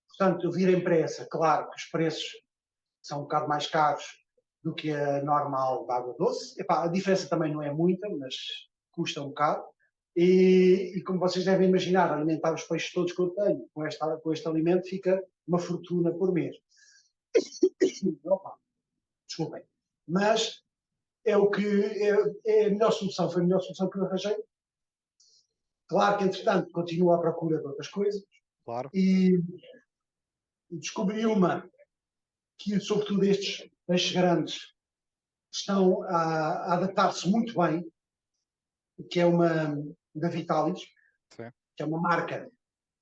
S2: Portanto, eu virei para essa. Claro que os preços são um bocado mais caros do que a normal da água doce. A diferença também não é muita, mas custa um bocado. E como vocês devem imaginar, alimentar os peixes todos que eu tenho com este alimento fica uma fortuna por mês. Opa, desculpem. Mas é o que é a melhor solução, foi a melhor solução que eu arranjei. Claro que, entretanto, continuo à procura de outras coisas.
S1: Claro.
S2: E descobri uma que, sobretudo estes peixes grandes, estão a adaptar-se muito bem, que é uma da Vitalis,
S1: Sim.
S2: que é uma marca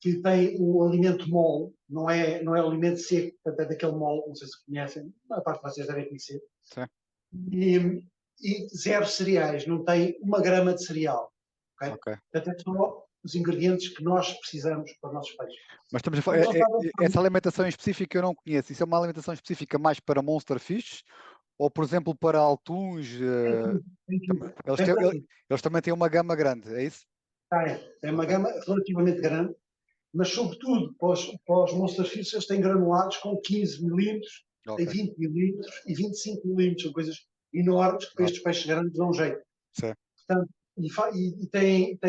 S2: que tem um alimento mole, não é alimento seco, portanto é daquele mole, não sei se conhecem, a parte de vocês devem conhecer.
S1: Sim.
S2: E zero cereais, não tem 1 grama de cereal. Okay? Portanto, é só os ingredientes que nós precisamos para os nossos peixes.
S1: Mas estamos a falar, essa alimentação específica eu não conheço. Isso é uma alimentação específica mais para monster fish ou, por exemplo, para atuns? Eles também têm uma gama grande, é isso?
S2: Tem uma gama relativamente grande, mas sobretudo para os monster fish eles têm granulados com 15 milímetros, tem 20 milímetros e 25 milímetros, são coisas enormes que para estes peixes grandes dão jeito.
S1: Sim.
S2: Portanto, e tem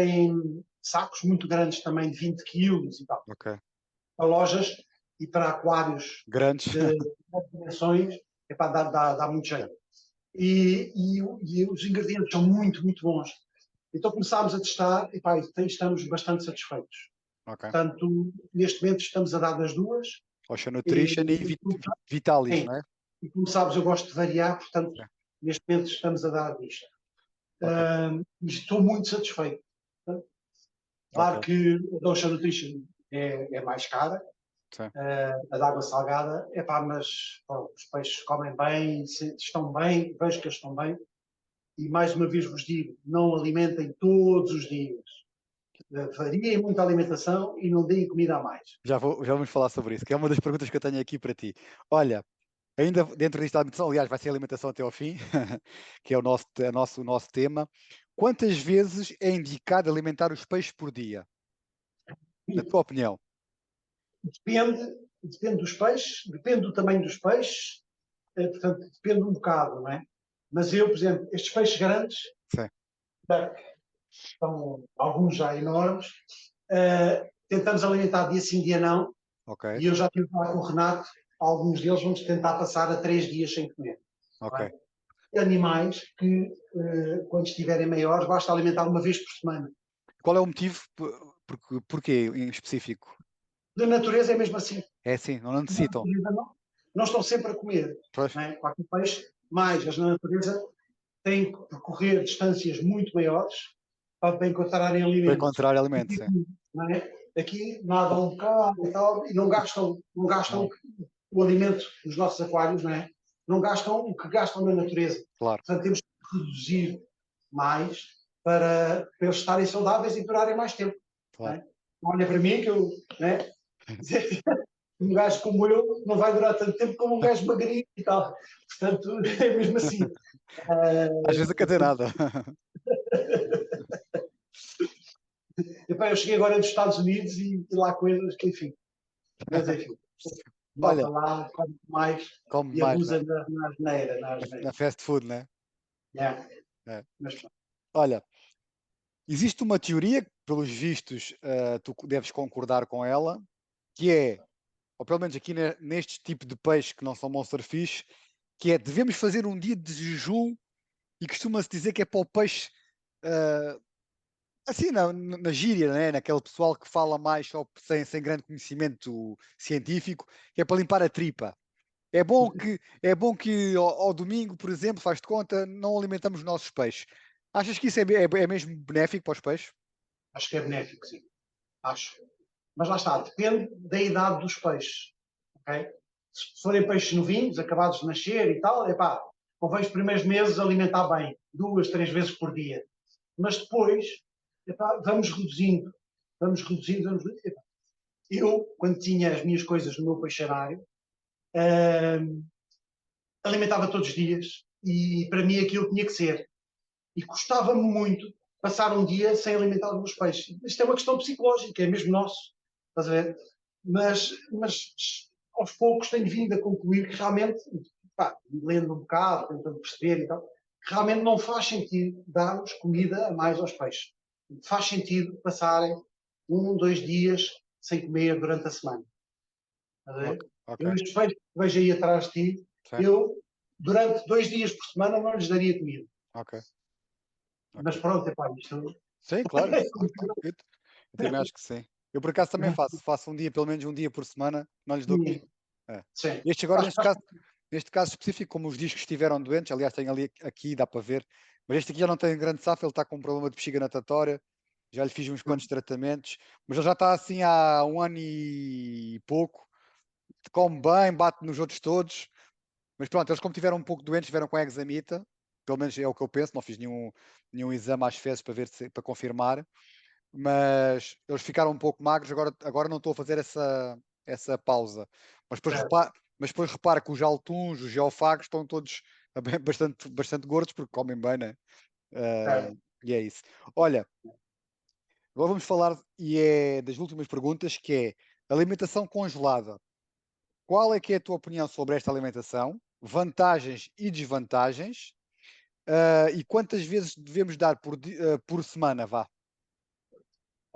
S2: sacos muito grandes também, de 20 quilos e tal. Para lojas e para aquários
S1: grandes
S2: de dimensões, dá muito jeito. E os ingredientes são muito, muito bons. Então começámos a testar e estamos bastante satisfeitos. Portanto, neste momento estamos a dar das duas.
S1: Ocean Nutrition e Vitalis, não é?
S2: E como sabes, eu gosto de variar, portanto, neste momento estamos a dar disto. E estou muito satisfeito. Claro
S1: Ok.
S2: que a Ocean Nutrition é mais cara,
S1: Sim.
S2: a de água salgada, mas bom, os peixes comem bem, estão bem, vejo que eles estão bem, e mais uma vez vos digo, não alimentem todos os dias. Variem muito a alimentação e não deem comida a mais.
S1: Já vamos falar sobre isso, que é uma das perguntas que eu tenho aqui para ti. Olha, ainda dentro disto da alimentação, aliás, vai ser a alimentação até ao fim, que é o nosso tema. Quantas vezes é indicado alimentar os peixes por dia? Na tua opinião?
S2: Depende dos peixes, depende do tamanho dos peixes, portanto, depende um bocado, não é? Mas eu, por exemplo, estes peixes grandes,
S1: Sim.
S2: são alguns já enormes, tentamos alimentar dia sim, dia não,
S1: Ok,
S2: e eu já tive lá com o Renato, alguns deles vamos tentar passar a 3 dias sem comer. Não
S1: ok.
S2: é? Animais que, quando estiverem maiores, basta alimentar uma vez por semana.
S1: Qual é o motivo? Porquê em específico?
S2: Da natureza é mesmo assim.
S1: É assim, não
S2: Na
S1: necessitam.
S2: natureza não estão sempre a comer.
S1: Pois,
S2: Não é? Qualquer peixe, mais as na natureza, têm que percorrer distâncias muito maiores para encontrarem
S1: para
S2: alimentos.
S1: encontrar alimentos, sim.
S2: Não é? Aqui nadam um bocado e tal, e não gastam
S1: Não,
S2: o alimento nos nossos aquários, não é? Não gastam o que gastam na natureza.
S1: claro,
S2: Portanto, temos que reduzir mais para eles estarem saudáveis e durarem mais tempo. Não
S1: claro.
S2: é? Olha para mim que eu, não é? Um gajo como eu não vai durar tanto tempo como um gajo magrinho e tal. Portanto, é mesmo assim.
S1: Às vezes não quer dizer nada.
S2: Eu cheguei agora dos Estados Unidos e lá coisas que, enfim. Mas, enfim.
S1: Olha,
S2: Malta lá, come mais
S1: come
S2: e
S1: mais
S2: abusa na asneira.
S1: na fast food, né?
S2: Yeah.
S1: É.
S2: Mas pronto.
S1: Olha, existe uma teoria, que, pelos vistos, tu deves concordar com ela, que é, ou pelo menos aqui neste tipo de peixe que não são monster fish, que é devemos fazer um dia de jejum e costuma-se dizer que é para o peixe, ah, assim, na gíria, né? Naquele pessoal que fala mais só sem grande conhecimento científico, que é para limpar a tripa. É bom que ao domingo, por exemplo, faz de conta, não alimentamos os nossos peixes. Achas que isso é mesmo benéfico para os peixes?
S2: Acho que é benéfico, sim. Acho. Mas lá está, depende da idade dos peixes. Okay? Se forem peixes novinhos, acabados de nascer e tal, epá, convém os primeiros meses alimentar bem, 2, 3 vezes por dia. Mas depois, epá, vamos reduzindo. Epá. Eu, quando tinha as minhas coisas no meu peixarário, alimentava todos os dias e para mim aquilo tinha que ser. E custava-me muito passar um dia sem alimentar os meus peixes. Isto é uma questão psicológica, é mesmo nosso. Estás a ver? Mas aos poucos tenho vindo a concluir que realmente, pá, lendo um bocado, tentando perceber e tal, realmente não faz sentido darmos comida a mais aos peixes. Faz sentido passarem 1, 2 dias sem comer durante a semana. Estás a ver?
S1: Ok, ok.
S2: Eu, estes peixes que vejo aí atrás de ti,
S1: Sim,
S2: eu, durante 2 dias por semana, não lhes daria comida.
S1: ok,
S2: Mas
S1: ok.
S2: pronto, epá, isto
S1: Sim, claro, claro. Eu também acho que sim. Eu por acaso também faço um dia, pelo menos um dia por semana, não lhes dou comida.
S2: sim,
S1: É.
S2: sim.
S1: Estes agora, neste caso específico, como os discos estiveram doentes, aliás, tem ali aqui, dá para ver, mas este aqui já não tem grande safra, ele está com um problema de bexiga natatória, já lhe fiz uns quantos tratamentos, mas ele já está assim há um ano e pouco, come bem, bate nos outros todos, mas pronto, eles como tiveram um pouco doentes, tiveram com examita, pelo menos é o que eu penso, não fiz nenhum exame às fezes para ver para confirmar, mas eles ficaram um pouco magros, agora não estou a fazer essa pausa.
S2: Certo,
S1: Mas depois repara que os altuns, os geofagos estão todos bastante gordos porque comem bem, né?
S2: certo.
S1: E é isso. Olha, agora vamos falar, e é das últimas perguntas, que é alimentação congelada. Qual é que é a tua opinião sobre esta alimentação? Vantagens e desvantagens? E quantas vezes devemos dar por semana, vá?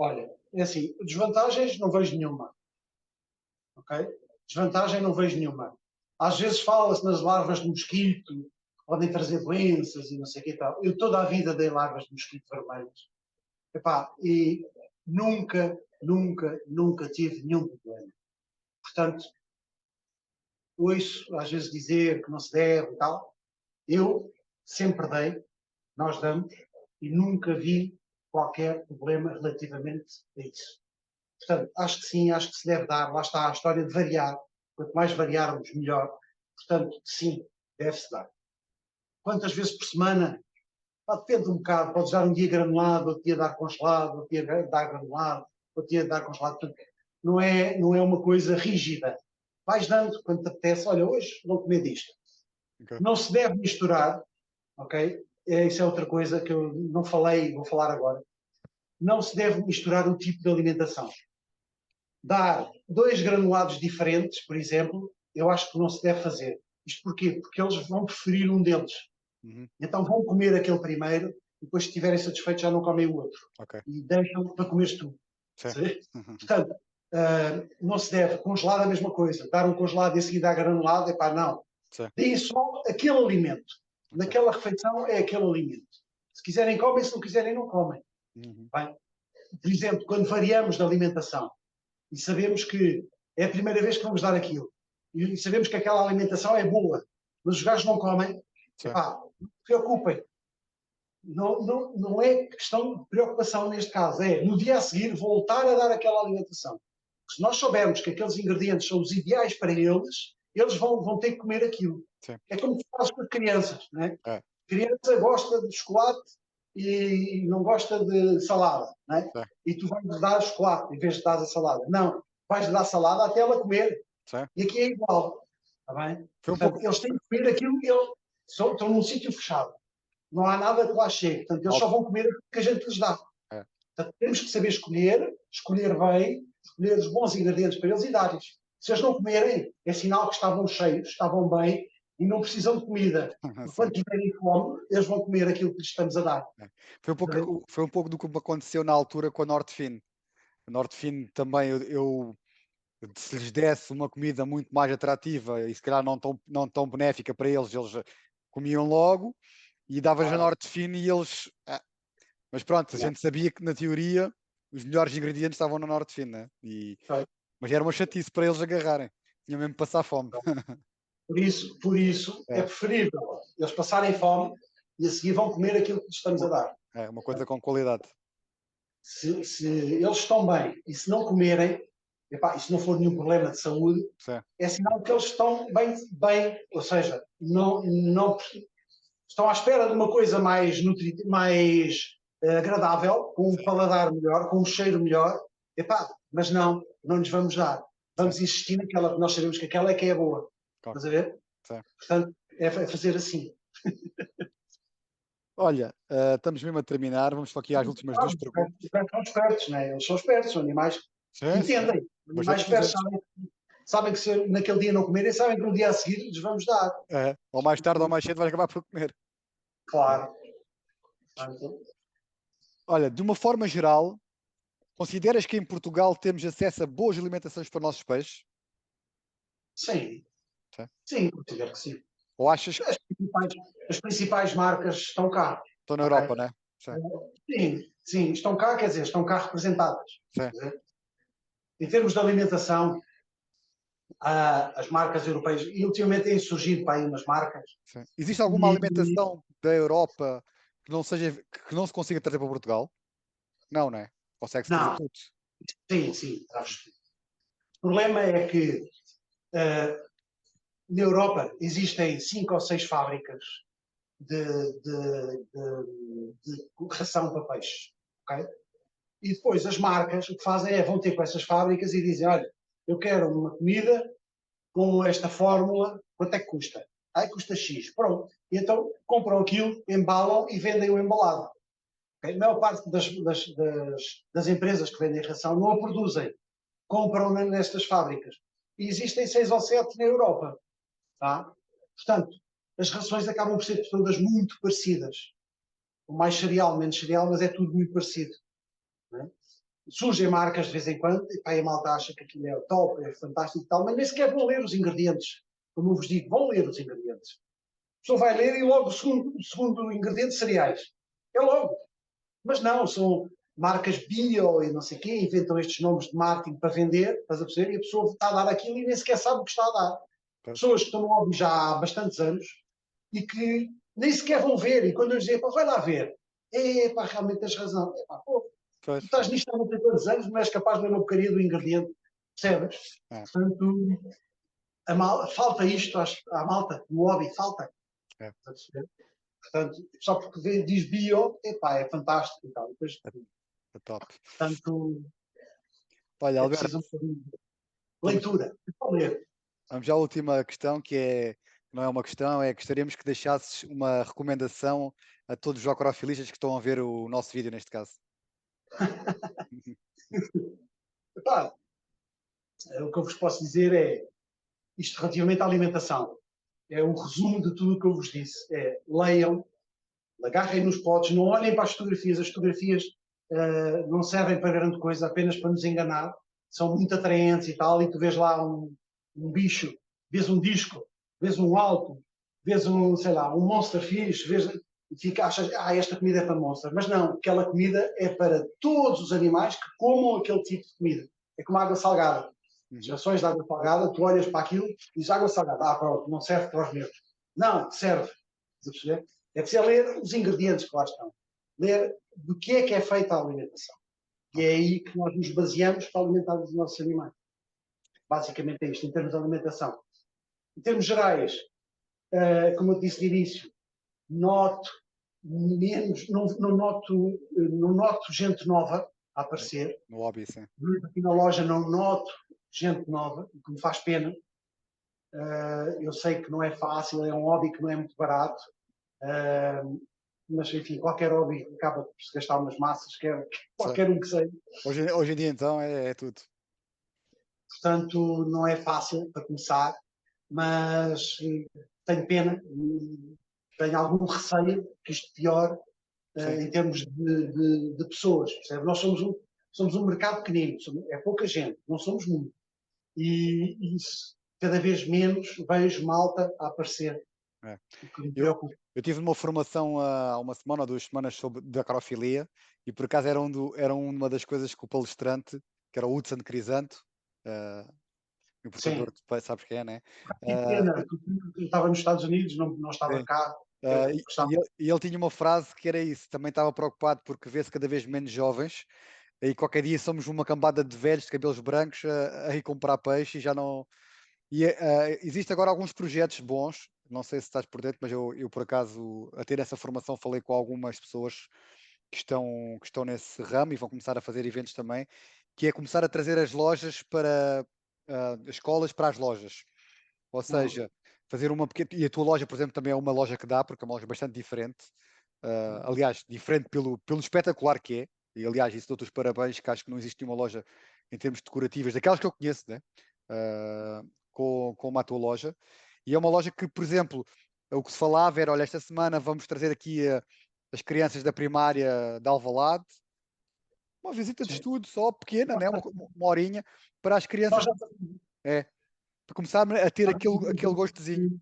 S2: Olha, é assim, desvantagens não vejo nenhuma, ok? Desvantagem não vejo nenhuma. Às vezes fala-se nas larvas de mosquito, que podem trazer doenças e não sei o que e tal. Eu toda a vida dei larvas de mosquito vermelhas. Epá, e nunca tive nenhum problema. Portanto, ouço às vezes dizer que não se deve e tal. Eu sempre dei, nós damos, e nunca vi qualquer problema relativamente a isso. Portanto, acho que sim, acho que se deve dar. Lá está a história de variar. Quanto mais variarmos, melhor. Portanto, sim, deve-se dar. Quantas vezes por semana? Depende um bocado. Podes dar um dia granulado, outro dia dar congelado, outro dia dar granulado, outro dia dar congelado. Portanto, não é uma coisa rígida. Vais dando quando te apetece. Olha, hoje vou comer disto.
S1: Okay.
S2: Não se deve misturar, ok? Isso é outra coisa que eu não falei e vou falar agora. Não se deve misturar o tipo de alimentação. Dar 2 granulados diferentes, por exemplo, eu acho que não se deve fazer. Isto porquê? Porque eles vão preferir um deles.
S1: Uhum.
S2: Então vão comer aquele primeiro e depois, se estiverem satisfeitos, já não comem o outro.
S1: Okay.
S2: E deixam para comeres tu.
S1: Uhum.
S2: Portanto, não se deve. Congelado a mesma coisa. Dar um congelado e a seguir dar granulado, epá, não. Deem só aquele alimento.
S1: Okay.
S2: Naquela refeição é aquele alimento. Se quiserem, comem. Se não quiserem, não comem.
S1: Uhum.
S2: Bem, por exemplo, quando variamos de alimentação e sabemos que é a primeira vez que vamos dar aquilo e sabemos que aquela alimentação é boa, mas os gajos não comem, epá, não se preocupem. Não é questão de preocupação neste caso, é no dia a seguir voltar a dar aquela alimentação. Se nós soubermos que aqueles ingredientes são os ideais para eles, eles vão ter que comer aquilo.
S1: Sim.
S2: É como tu fazes com as crianças, não é?
S1: É.
S2: A criança gosta de chocolate e não gosta de salada, não é?
S1: É.
S2: E tu vais dar chocolate em vez de dar a salada. Não, vais dar salada até ela comer.
S1: Sim.
S2: E aqui é igual, está bem? Portanto, eles têm que comer aquilo que eles estão num sítio fechado. Não há nada que lá chegue. Portanto, eles só vão comer aquilo que a gente lhes dá.
S1: É.
S2: Portanto, temos que saber escolher bem, escolher os bons ingredientes para eles e dar-lhes. Se eles não comerem, é sinal que estavam cheios, estavam bem e não precisam de comida. Quando tiverem fome, eles vão comer aquilo que lhes estamos a dar.
S1: É. Foi um pouco do que aconteceu na altura com a Nordfin. A Nordfin também, se lhes desse uma comida muito mais atrativa e se calhar não tão benéfica para eles, eles comiam logo e davas a Nordfin e eles... Mas pronto, a gente sabia que na teoria os melhores ingredientes estavam na Nordfin, né? Mas era uma chatice para eles agarrarem. Tinha mesmo que passar fome.
S2: Por isso é preferível eles passarem fome e a seguir vão comer aquilo que lhes estamos a dar.
S1: É uma coisa com qualidade.
S2: Se eles estão bem e se não comerem, epá, e se não for nenhum problema de saúde, é sinal que eles estão bem, ou seja, não estão à espera de uma coisa mais agradável, com um paladar melhor, com um cheiro melhor, epá, mas não lhes vamos dar. Vamos insistir naquela, nós sabemos que aquela é que é boa. Estás a ver? Portanto, é fazer assim.
S1: Olha, estamos mesmo a terminar, vamos só aqui às últimas 2 perguntas.
S2: Os cães são espertos, não é? Eles são espertos, são animais que entendem. Animais espertos sabem que se naquele dia não comerem, sabem que no dia a seguir lhes vamos dar.
S1: Ou mais tarde ou mais cedo vais acabar por comer.
S2: Claro.
S1: Olha, de uma forma geral, consideras que em Portugal temos acesso a boas alimentações para os nossos peixes?
S2: Sim. Sim, considero que sim.
S1: Ou achas que...
S2: As principais marcas estão cá.
S1: Estão na Europa, não é?
S2: Sim, estão cá, quer dizer, estão cá representadas. Em termos de alimentação, as marcas europeias, e ultimamente têm surgido para aí umas marcas.
S1: Existe alguma alimentação da Europa que não se consiga trazer para Portugal? Não é? Consegue-se trazer tudo?
S2: Sim. O problema é que na Europa existem 5 ou 6 fábricas de ração para peixes. Okay? E depois as marcas o que fazem é vão ter com essas fábricas e dizem, olha, eu quero uma comida com esta fórmula, quanto é que custa? Custa X. Pronto. E então compram aquilo, embalam e vendem o embalado. Okay? A maior parte das empresas que vendem ração não a produzem. Compram nestas fábricas. E existem 6 ou 7 na Europa. Tá? Portanto, as rações acabam por ser todas muito parecidas. O mais cereal, menos cereal, mas é tudo muito parecido. Não é? Surgem marcas de vez em quando, e pá, a malta acha que aquilo é top, é fantástico e tal, mas nem sequer vão ler os ingredientes. Como eu vos digo, vão ler os ingredientes. A pessoa vai ler e logo o segundo ingrediente, cereais. É logo. Mas não, são marcas bio e não sei o quê, inventam estes nomes de marketing para vender, estás a perceber? E a pessoa está a dar aquilo e nem sequer sabe o que está a dar. Pessoas que estão no hobby já há bastantes anos e que nem sequer vão ver. E quando eu dizer, vai lá ver, epá, realmente tens razão. Epá, pô, tu
S1: Pois.
S2: estás nisto há não sei quantos anos, não és capaz de ver uma porcaria do ingrediente, percebes?
S1: É,
S2: Portanto, falta isto à malta, no hobby, falta.
S1: é,
S2: Portanto, só porque diz bio, epá, é fantástico e tal. Depois,
S1: é top.
S2: portanto,
S1: Olha,
S2: é
S1: Alberto,
S2: preciso um bocadinho de
S1: vamos,
S2: leitura. Ler.
S1: vamos à última questão, não é uma questão, é gostaríamos que deixasses uma recomendação a todos os acrofilistas que estão a ver o nosso vídeo, neste caso.
S2: Epá, o que eu vos posso dizer é isto relativamente à alimentação. É o resumo de tudo o que eu vos disse. É leiam, agarrem nos potes, não olhem para as fotografias não servem para grande coisa, apenas para nos enganar, são muito atraentes e tal, e tu vês lá um bicho, vês um disco, vês um alto, vês um, sei lá, um monster fish, vês, e achas, esta comida é para monster, mas não, aquela comida é para todos os animais que comam aquele tipo de comida. É como água salgada. As
S1: Uhum.
S2: rações de água salgada, tu olhas para aquilo e dizes água salgada, pronto, não serve para os meus. Não, serve. É preciso ler os ingredientes que lá estão. Ler do que é feita a alimentação. E é
S1: Ok.
S2: aí que nós nos baseamos para alimentar os nossos animais. Basicamente é isto, em termos de alimentação. Em termos gerais, como eu disse de início, noto menos, não noto gente nova a aparecer.
S1: No hobby, sim.
S2: Aqui na loja não noto gente nova, o que me faz pena. Eu sei que não é fácil, é um hobby que não é muito barato. Mas enfim, qualquer hobby acaba por se gastar umas massas,
S1: Sim.
S2: qualquer um que seja.
S1: Hoje em dia, então, é tudo.
S2: Portanto, não é fácil para começar, mas tenho pena, tenho algum receio que isto piore
S1: Sim.
S2: em termos de pessoas. Percebe? Nós somos um mercado pequenino, é pouca gente, não somos muito. E isso, cada vez menos vejo malta a aparecer,
S1: É.
S2: o que me
S1: Eu,
S2: preocupa.
S1: eu tive uma formação há uma semana ou 2 semanas sobre de acrofilia e por acaso era uma das coisas que o palestrante, que era o Hudson Crisanto, uh, importador,
S2: Sim,
S1: tu sabes quem é, né?
S2: que
S1: Uh,
S2: pena, eu estava nos Estados Unidos, não estava
S1: sim.
S2: cá.
S1: E ele tinha uma frase que era isso, também estava preocupado porque vê-se cada vez menos jovens e qualquer dia somos uma cambada de velhos de cabelos brancos a ir comprar peixe e já não. E existe agora alguns projetos bons, não sei se estás por dentro, mas eu por acaso, a ter essa formação, falei com algumas pessoas que estão nesse ramo e vão começar a fazer eventos também, que é começar a trazer as lojas para as escolas para as lojas. Ou
S2: Não,
S1: seja, fazer uma pequena. E a tua loja, por exemplo, também é uma loja que dá, porque é uma loja bastante diferente. Aliás, diferente pelo espetacular que é. E aliás, isso dou-te os parabéns, que acho que não existe nenhuma loja em termos decorativas, daquelas que eu conheço, né? Como a tua loja. E é uma loja que, por exemplo, o que se falava era: olha, esta semana vamos trazer aqui as crianças da primária de Alvalade, uma visita de
S2: sim.
S1: estudo só pequena, né? Uma horinha, para as crianças
S2: Nós já,
S1: é, para começar a ter aquele gostozinho.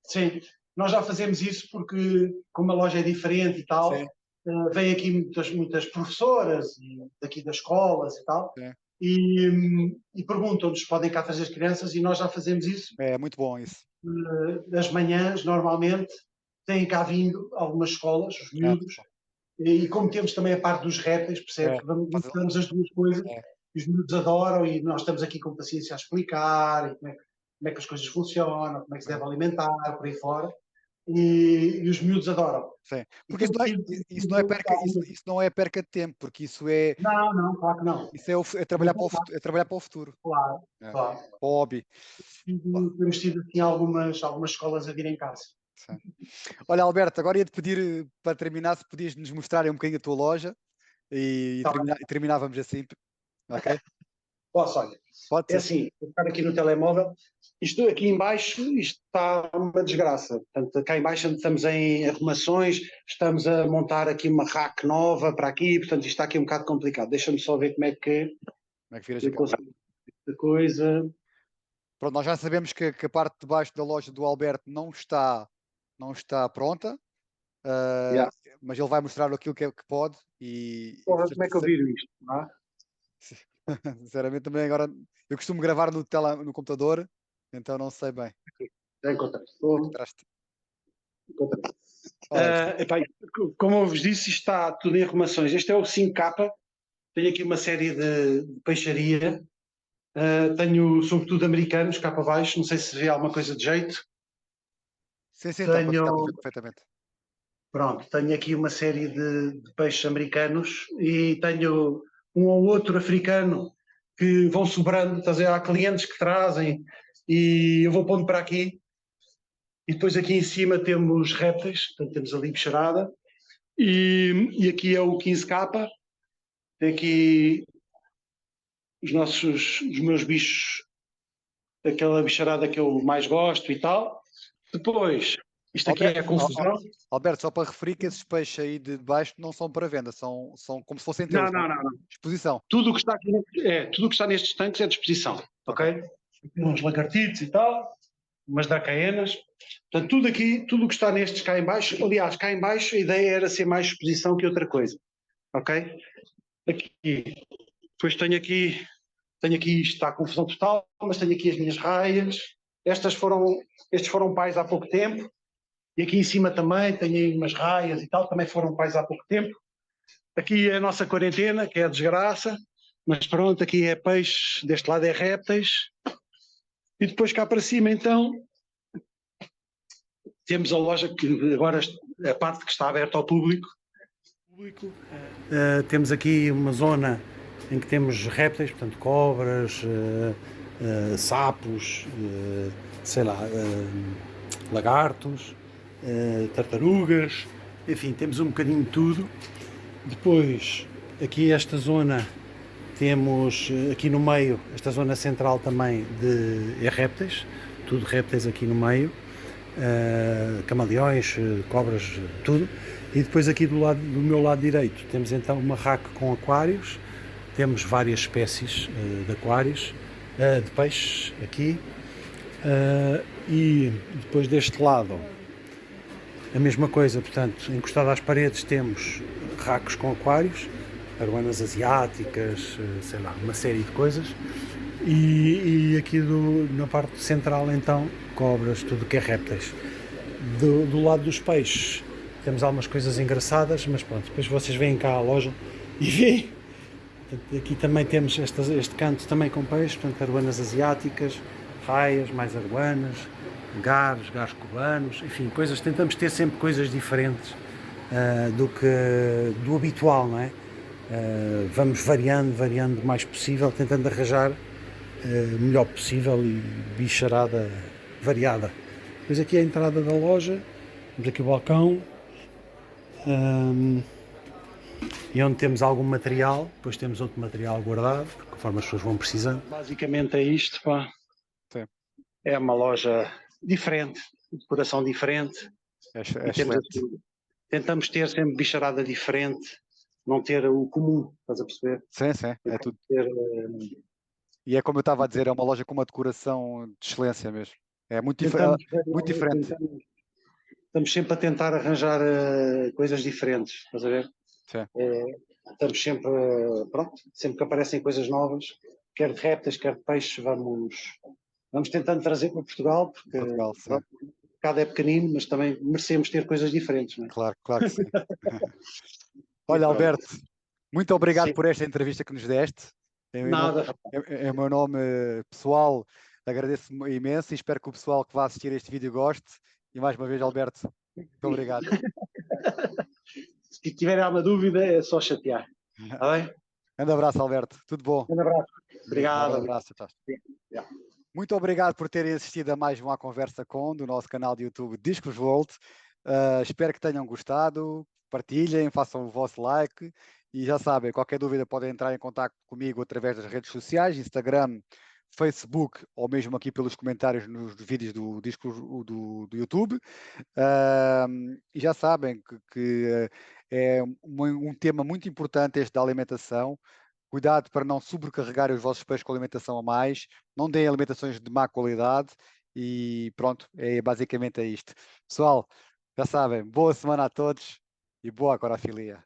S2: sim, nós já fazemos isso porque, como a loja é diferente e tal,
S1: Sim,
S2: vêm aqui muitas professoras e daqui das escolas e tal,
S1: sim.
S2: e perguntam-nos se podem cá trazer as crianças e nós já fazemos isso.
S1: É muito bom isso.
S2: Das manhãs, normalmente, têm cá vindo algumas escolas, os
S1: É muito
S2: miúdos,
S1: bom.
S2: e como temos também a parte dos répteis, percebe
S1: É,
S2: que vamos,
S1: faz-
S2: juntamos as duas coisas,
S1: é,
S2: e os miúdos adoram, e nós estamos aqui com paciência a explicar, e como é que as coisas funcionam, como é que se
S1: é,
S2: deve alimentar, por aí fora, e os miúdos adoram.
S1: sim.
S2: E
S1: Porque
S2: tem sido,
S1: isso não é perca de tempo, porque
S2: não, claro que não.
S1: isso é
S2: Não
S1: trabalhar para o
S2: está,
S1: futuro, é trabalhar para o futuro.
S2: claro,
S1: É, para
S2: claro.
S1: o hobby.
S2: Temos tido assim, algumas escolas a vir em casa.
S1: Sim. Olha, Alberto, agora ia-te pedir para terminar se podias nos mostrar um bocadinho a tua loja
S2: Tá bem?
S1: e terminávamos assim, ok?
S2: Posso, olha.
S1: Pode
S2: É
S1: ser.
S2: assim, vou ficar aqui no telemóvel. Isto aqui embaixo, isto está uma desgraça. Portanto, cá embaixo estamos em arrumações, estamos a montar aqui uma rack nova para aqui, portanto isto está aqui um bocado complicado. Deixa-me só ver como é que
S1: Como é que viras a
S2: eu
S1: câmera?
S2: consigo esta coisa.
S1: Pronto, nós já sabemos que a parte de baixo da loja do Alberto não está pronta,
S2: Yeah.
S1: ah, mas ele vai mostrar aquilo que pode e
S2: Porra, como é que eu viro isto? Não é?
S1: sinceramente também agora eu costumo gravar no computador, então não sei bem.
S2: Já encontrei.
S1: Encontraste.
S2: Encontrei.
S1: Ora,
S2: Epá, como eu vos disse, isto está tudo em arrumações. Este é o 5K. Tenho aqui uma série de peixaria. Tenho sobretudo americanos cá para baixo. Não sei se vê alguma coisa de jeito.
S1: sim, sim, estamos a
S2: Tenho,
S1: ver perfeitamente.
S2: pronto, tenho aqui uma série de peixes americanos e tenho um ou outro africano que vão sobrando. Estás a ver? Há clientes que trazem e eu vou pondo para aqui. E depois aqui em cima temos répteis, portanto temos ali bicharada. E aqui é o 15K. Tem aqui os meus bichos, aquela bicharada que eu mais gosto e tal. Depois, isto aqui é a confusão.
S1: Alberto, só para referir que esses peixes aí de baixo não são para venda, são como se fossem
S2: Não,
S1: teus, não?
S2: não, não, não.
S1: Exposição.
S2: Tudo o que está aqui, tudo o que está nestes tanques é de exposição,
S1: Ok.
S2: ok? Aqui uns lagartitos e tal, umas dracaenas. Portanto, tudo aqui, tudo o que está nestes cá em baixo, aliás, cá em baixo a ideia era ser mais exposição que outra coisa, ok? Aqui, depois tenho aqui, isto está a confusão total, mas tenho aqui as minhas raias. Estes foram pais há pouco tempo. E aqui em cima também tenho aí umas raias e tal, também foram pais há pouco tempo. Aqui é a nossa quarentena, que é a desgraça. Mas pronto, aqui é peixe, deste lado é répteis. E depois cá para cima, então, temos a loja que agora, a parte que está aberta ao público. Temos aqui uma zona em que temos répteis, portanto cobras, sapos, sei lá, lagartos, tartarugas, enfim, temos um bocadinho de tudo. Depois, aqui esta zona, temos aqui no meio, esta zona central também de répteis, tudo répteis aqui no meio, camaleões, cobras, tudo. E depois aqui do meu lado direito temos então uma rack com aquários, temos várias espécies de aquários, de peixes aqui, e depois deste lado a mesma coisa, portanto, encostado às paredes temos racos com aquários, arowanas asiáticas, sei lá, uma série de coisas, e aqui na parte central então cobras, tudo que é répteis. Do lado dos peixes temos algumas coisas engraçadas, mas pronto, depois vocês vêm cá à loja e veem. Aqui também temos este canto também com peixes, portanto arowanas asiáticas, raias, mais arowanas, garos cubanos, enfim, coisas, tentamos ter sempre coisas diferentes do habitual, não é? Vamos variando o mais possível, tentando arranjar o melhor possível e bicharada variada. Depois aqui é a entrada da loja, temos aqui o balcão, e onde temos algum material, depois temos outro material guardado, conforme as pessoas vão precisando. Basicamente é isto, pá.
S1: Sim.
S2: É uma loja diferente, de decoração diferente.
S1: É
S2: E
S1: excelente.
S2: tentamos ter sempre bicharada diferente, não ter o comum, estás a perceber?
S1: Sim, sim, é tudo. E é como eu estava a dizer, é uma loja com uma decoração de excelência mesmo. É muito, muito diferente.
S2: Estamos sempre a tentar arranjar coisas diferentes, estás a ver?
S1: Sim.
S2: Estamos sempre, pronto, sempre que aparecem coisas novas, quer de répteis, quer de peixes, vamos tentando trazer para Portugal, porque
S1: Portugal, sim.
S2: pronto, o mercado é pequenino, mas também merecemos ter coisas diferentes, não é?
S1: Claro que sim. Olha, Alberto, muito obrigado por esta entrevista que nos deste.
S2: Nada.
S1: Em meu nome pessoal, agradeço imenso e espero que o pessoal que vai assistir este vídeo goste. E mais uma vez, Alberto, muito obrigado.
S2: Se tiverem alguma dúvida, é só chatear. Está bem?
S1: Grande abraço, Alberto. Tudo bom?
S2: Um abraço. Obrigado.
S1: Um abraço. Muito obrigado por terem assistido a mais uma conversa do nosso canal de YouTube Discos World. Espero que tenham gostado. Partilhem, façam o vosso like. E já sabem, qualquer dúvida podem entrar em contato comigo através das redes sociais, Instagram, Facebook ou mesmo aqui pelos comentários nos vídeos do YouTube. E já sabem que é um tema muito importante este da alimentação. Cuidado para não sobrecarregar os vossos peixes com alimentação a mais. Não deem alimentações de má qualidade. E pronto, basicamente é isto. Pessoal, já sabem, boa semana a todos e boa corafilia.